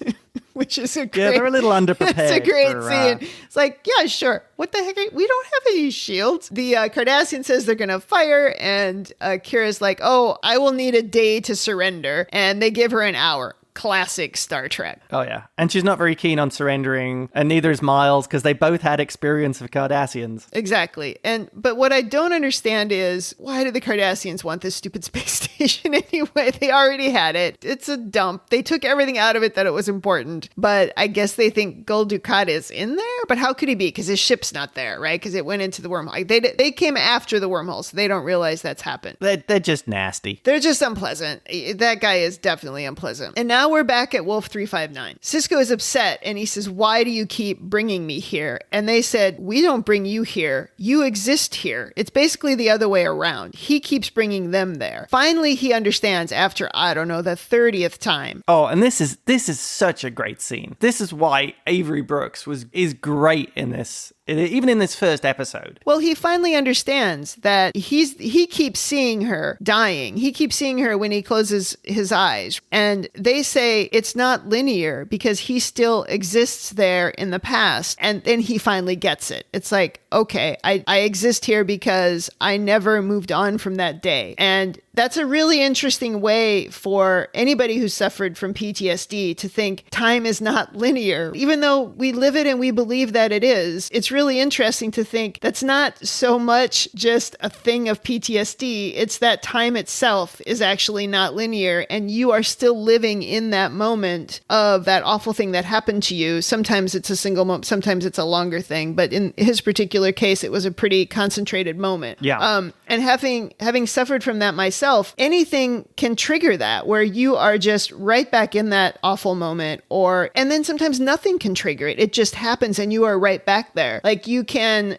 Which is a great... Yeah, they're a little underprepared. It's a great scene. It's like, yeah, sure. What the heck? We don't have any shields. The Cardassian says they're going to fire, and Kira's like, oh, I will need a day to surrender. And they give her an hour. Classic Star Trek. Oh, yeah. And she's not very keen on surrendering, and neither is Miles, because they both had experience of Cardassians. Exactly. But what I don't understand is, why do the Cardassians want this stupid space station anyway? They already had it. It's a dump. They took everything out of it that it was important, but I guess they think Gul Dukat is in there? But how could he be? Because his ship's not there, right? Because it went into the wormhole. They came after the wormhole, so they don't realize that's happened. They're just nasty. They're just unpleasant. That guy is definitely unpleasant. And now we're back at Wolf 359. Sisko is upset, and he says, why do you keep bringing me here? And they said, we don't bring you here. You exist here. It's basically the other way around. He keeps bringing them there. Finally, he understands after, I don't know, the 30th time. Oh, and this is such a great scene. This is why Avery Brooks is great in this. Even in this first episode. Well, he finally understands that he keeps seeing her dying. He keeps seeing her when he closes his eyes. And they say it's not linear because he still exists there in the past. And then he finally gets it. It's like, okay, I exist here because I never moved on from that day. And that's a really interesting way for anybody who suffered from PTSD to think time is not linear. Even though we live it and we believe that it is, it's really interesting to think that's not so much just a thing of PTSD. It's that time itself is actually not linear, and you are still living in that moment of that awful thing that happened to you. Sometimes it's a single moment, sometimes it's a longer thing, but in his particular case, it was a pretty concentrated moment. Yeah. And having suffered from that myself, anything can trigger that, where you are just right back in that awful moment, and then sometimes nothing can trigger it. It just happens and you are right back there. Like you can,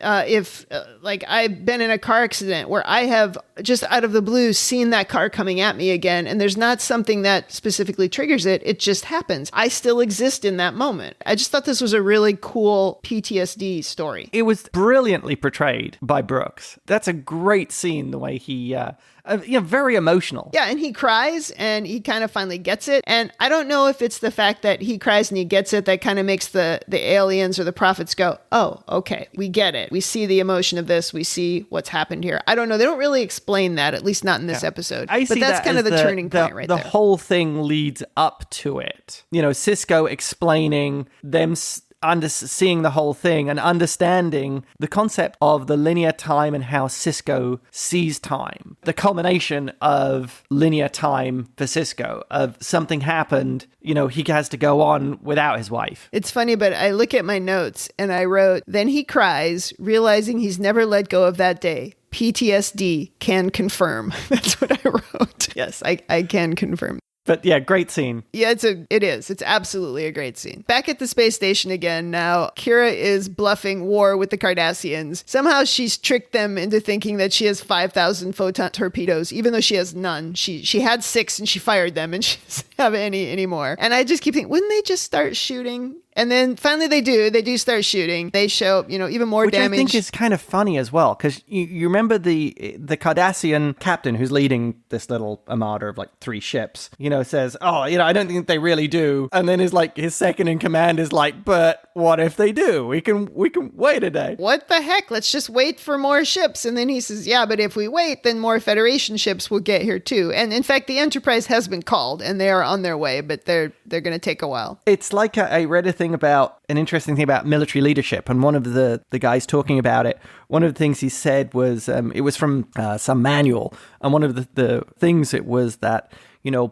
like I've been in a car accident where I have just out of the blue seen that car coming at me again, and there's not something that specifically triggers it. It just happens. I still exist in that moment. I just thought this was a really cool PTSD story. It was brilliantly portrayed by Brooks. That's a great scene, the way he... very emotional. Yeah, and he cries, and he kind of finally gets it. And I don't know if it's the fact that he cries and he gets it that kind of makes the aliens or the prophets go, oh, okay, we get it. We see the emotion of this. We see what's happened here. I don't know. They don't really explain that, at least not in this episode. But that's kind of the turning point right there. The whole thing leads up to it. Sisko explaining them... seeing the whole thing and understanding the concept of the linear time and how Sisko sees time. The culmination of linear time for Sisko, of something happened, he has to go on without his wife. It's funny, but I look at my notes and I wrote, then he cries, realizing he's never let go of that day. PTSD can confirm. That's what I wrote. Yes, I can confirm. But yeah, great scene. Yeah, it is. It's absolutely a great scene. Back at the space station again now, Kira is bluffing war with the Cardassians. Somehow she's tricked them into thinking that she has 5,000 photon torpedoes, even though she has none. She had 6 and she fired them, and she doesn't have any anymore. And I just keep thinking, wouldn't they just start shooting? And then finally they do start shooting. They show, even more damage. Which I think is kind of funny as well, because you remember the Cardassian captain who's leading this little armada of like 3 ships, says, oh, I don't think they really do. And then his second in command is like, but what if they do? We can wait a day. What the heck? Let's just wait for more ships. And then he says, yeah, but if we wait, then more Federation ships will get here too. And in fact, the Enterprise has been called and they are on their way, but they're going to take a while. It's like I read a thing an interesting thing about military leadership, and one of the guys talking about it, one of the things he said was, it was from some manual, and one of the things it was that,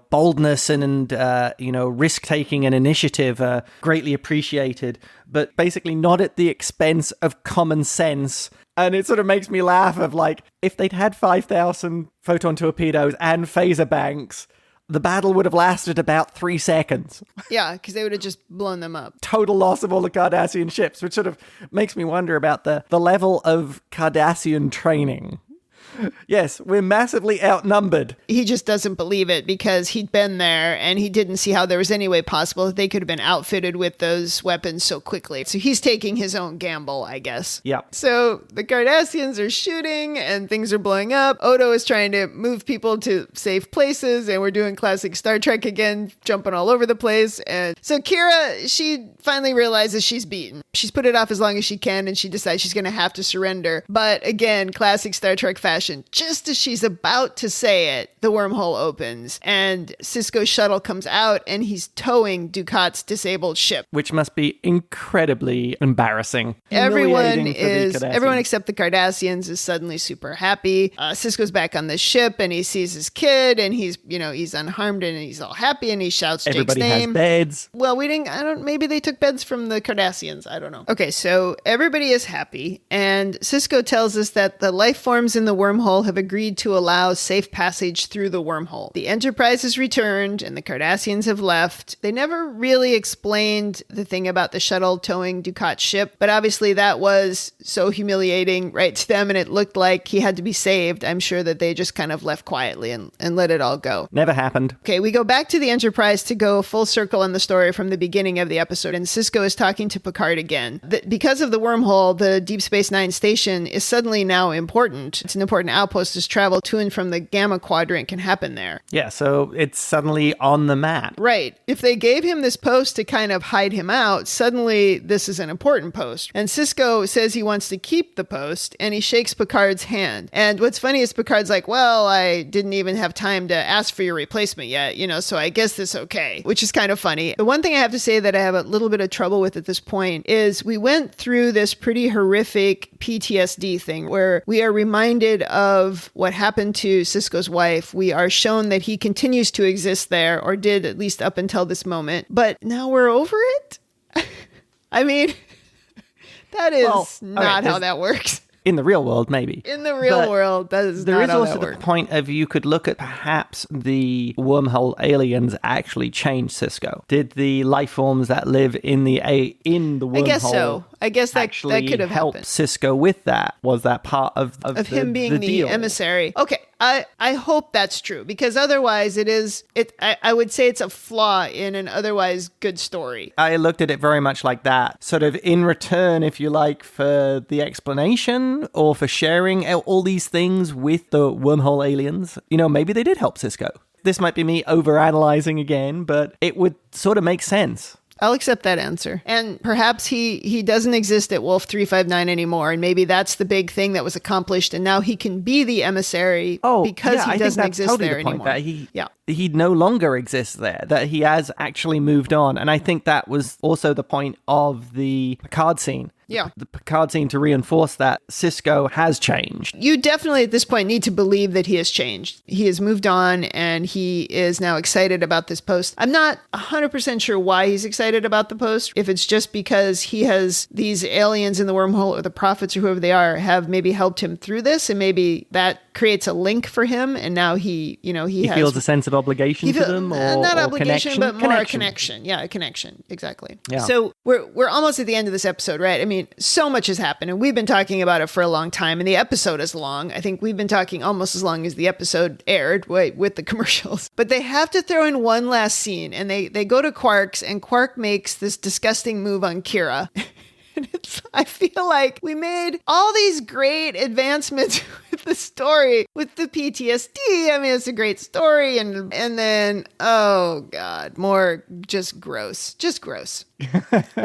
boldness and risk-taking and initiative are greatly appreciated, but basically not at the expense of common sense. And it sort of makes me laugh of like, if they'd had 5,000 photon torpedoes and phaser banks, the battle would have lasted about 3 seconds. Yeah, because they would have just blown them up. Total loss of all the Cardassian ships, which sort of makes me wonder about the level of Cardassian training. Yes, we're massively outnumbered. He just doesn't believe it because he'd been there and he didn't see how there was any way possible that they could have been outfitted with those weapons so quickly. So he's taking his own gamble, I guess. Yeah. So the Cardassians are shooting and things are blowing up. Odo is trying to move people to safe places, and we're doing classic Star Trek again, jumping all over the place. And so Kira, she finally realizes she's beaten. She's put it off as long as she can, and she decides she's going to have to surrender. But again, classic Star Trek fashion, just as she's about to say it, the wormhole opens and Sisko's shuttle comes out and he's towing Ducat's disabled ship. Which must be incredibly embarrassing. Everyone except the Cardassians is suddenly super happy. Sisko's back on the ship and he sees his kid and he's unharmed and he's all happy and he shouts Everybody Jake's name. Has beds. Well, maybe they took beds from the Cardassians. I don't know. Okay, so everybody is happy and Sisko tells us that the life forms in the wormhole have agreed to allow safe passage through the wormhole. The Enterprise has returned and the Cardassians have left. They never really explained the thing about the shuttle towing Ducat's ship, but obviously that was so humiliating, right, to them, and it looked like he had to be saved. I'm sure that they just kind of left quietly and let it all go. Never happened. Okay, we go back to the Enterprise to go full circle on the story from the beginning of the episode, and Sisko is talking to Picard again. Because of the wormhole, the Deep Space Nine station is suddenly now important. It's an important outpost as travel to and from the Gamma Quadrant can happen there. Yeah, so it's suddenly on the map. Right. If they gave him this post to kind of hide him out, suddenly this is an important post. And Sisko says he wants to keep the post, and he shakes Picard's hand. And what's funny is Picard's like, well, I didn't even have time to ask for your replacement yet, so I guess this okay, which is kind of funny. The one thing I have to say that I have a little bit of trouble with at this point is we went through this pretty horrific PTSD thing where we are reminded of what happened to Sisko's wife. We are shown that he continues to exist there, or did at least up until this moment. But now we're over it? I mean, that is not how that works. In the real world, maybe. In the real world, that is not how that works. There is also the point of you could look at perhaps the wormhole aliens actually change Sisko. Did the life forms that live in the wormhole? I guess so. I guess that could have helped happened. Sisko with that. Was that part of him being the emissary? Okay, I hope that's true, because otherwise I would say it's a flaw in an otherwise good story. I looked at it very much like that. Sort of in return, if you like, for the explanation or for sharing all these things with the wormhole aliens. Maybe they did help Sisko. This might be me overanalyzing again, but it would sort of make sense. I'll accept that answer. And perhaps he doesn't exist at Wolf 359 anymore, and maybe that's the big thing that was accomplished, and now he can be the emissary because he doesn't exist there anymore. That he no longer exists there, that he has actually moved on. And I think that was also the point of the Picard scene. Yeah. The Picard scene to reinforce that Sisko has changed. You definitely at this point need to believe that he has changed. He has moved on and he is now excited about this post. I'm not 100% sure why he's excited about the post. If it's just because he has these aliens in the wormhole, or the prophets or whoever they are have maybe helped him through this, and maybe that creates a link for him, and now he feels a sense of obligation to them, or not or obligation, connection? but more a connection. Yeah, a connection. Exactly. Yeah. So we're almost at the end of this episode, right? I mean, so much has happened, and we've been talking about it for a long time, and the episode is long. I think we've been talking almost as long as the episode aired with the commercials. But they have to throw in one last scene, and they go to Quark's, and Quark makes this disgusting move on Kira. I feel like we made all these great advancements with with the story, with the PTSD. I mean, it's a great story. And then, oh God, more just gross. Just gross.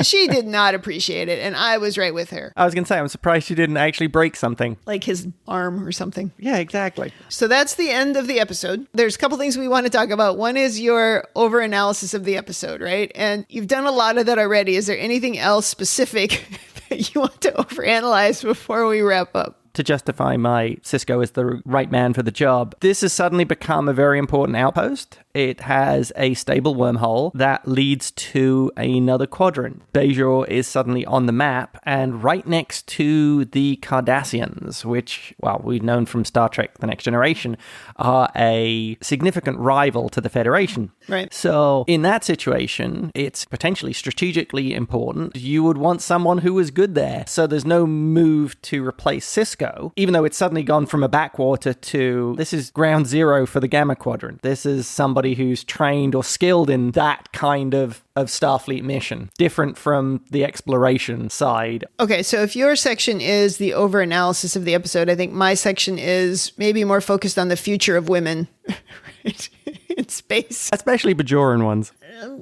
She did not appreciate it, and I was right with her. I was going to say, I'm surprised she didn't actually break something. Like his arm or something. Yeah, exactly. So that's the end of the episode. There's a couple things we want to talk about. One is your over-analysis of the episode, right? And you've done a lot of that already. Is there anything else specific that you want to overanalyze before we wrap up? To justify my Sisko as the right man for the job, this has suddenly become a very important outpost. It has a stable wormhole that leads to another quadrant. Bajor is suddenly on the map and right next to the Cardassians, which, well, we've known from Star Trek The Next Generation, are a significant rival to the Federation. Right. So in that situation, it's potentially strategically important. You would want someone who is good there. So there's no move to replace Sisko, even though it's suddenly gone from a backwater to this is ground zero for the Gamma Quadrant. This is somebody who's trained or skilled in that kind of Starfleet mission, different from the exploration side. Okay, so if your section is the over-analysis of the episode, I think my section is maybe more focused on the future of women in space. Especially Bajoran ones.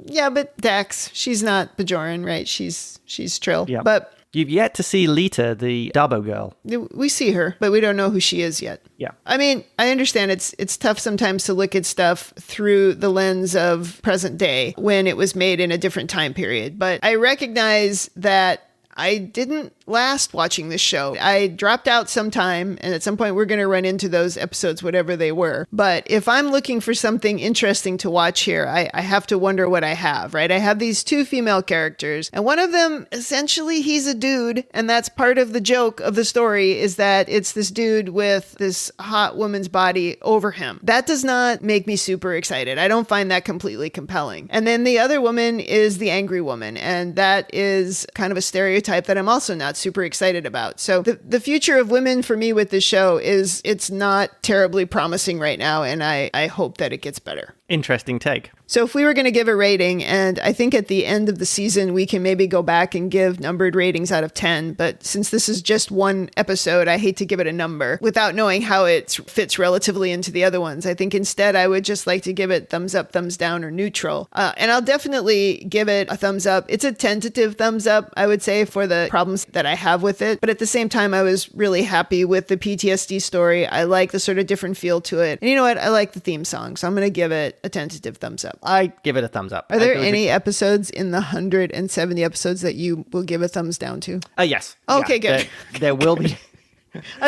Yeah, but Dax, she's not Bajoran, right? She's Trill. Yeah. But you've yet to see Lita, the Dabo girl. We see her, but we don't know who she is yet. Yeah. I mean, I understand it's tough sometimes to look at stuff through the lens of present day when it was made in a different time period. But I recognize that I didn't last watching this show. I dropped out sometime, and at some point we're going to run into those episodes, whatever they were. But if I'm looking for something interesting to watch here, I have to wonder what I have, right? I have these two female characters, and one of them, essentially, he's a dude, and that's part of the joke of the story, is that it's this dude with this hot woman's body over him. That does not make me super excited. I don't find that completely compelling. And then the other woman is the angry woman, and that is kind of a stereotype that I'm also not super excited about. So the future of women for me with this show it's not terribly promising right now, and I hope that it gets better. Interesting take. So if we were going to give a rating, and I think at the end of the season, we can maybe go back and give numbered ratings out of 10. But since this is just one episode, I hate to give it a number without knowing how it fits relatively into the other ones. I think instead I would just like to give it thumbs up, thumbs down, or neutral. And I'll definitely give it a thumbs up. It's a tentative thumbs up, I would say, for the problems that I have with it. But at the same time, I was really happy with the PTSD story. I like the sort of different feel to it. And you know what? I like the theme song. So I'm going to give it a tentative thumbs up. I give it a thumbs up. Are there any episodes in the 170 episodes that you will give a thumbs down to? Yes. Okay, yeah, good. There will be.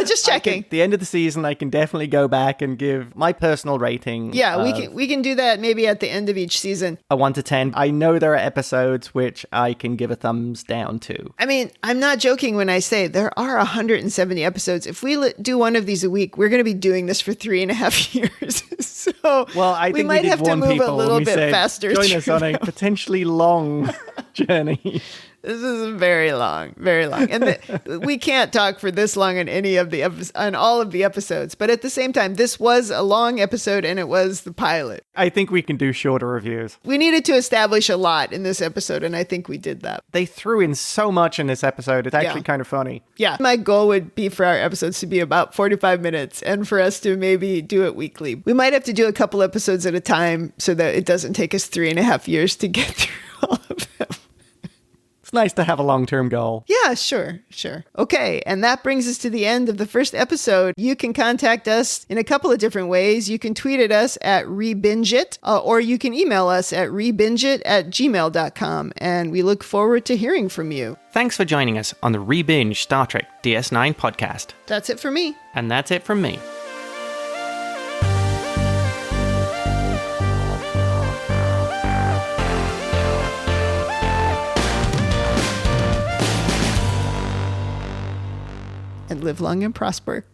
Just checking. At the end of the season, I can definitely go back and give my personal rating. Yeah, we can do that maybe at the end of each season. A 1 to 10. I know there are episodes which I can give a thumbs down to. I mean, I'm not joking when I say there are 170 episodes. If we do one of these a week, we're going to be doing this for 3.5 years. So we might have to move a little bit faster. Join us on a potentially long journey. This is very long, very long. And we can't talk for this long on on all of the episodes. But at the same time, this was a long episode and it was the pilot. I think we can do shorter reviews. We needed to establish a lot in this episode, and I think we did that. They threw in so much in this episode. It's actually kind of funny. Yeah. My goal would be for our episodes to be about 45 minutes and for us to maybe do it weekly. We might have to do a couple episodes at a time so that it doesn't take us 3.5 years to get through all of them. Nice to have a long-term goal. Yeah, sure. Okay, and that brings us to the end of the first episode. You can contact us in a couple of different ways. You can tweet at us at rebingeit, or you can email us at rebingeit@gmail.com, and we look forward to hearing from you. Thanks for joining us on the Rebinge Star Trek DS9 podcast. That's it for me. And that's it from me. And live long and prosper.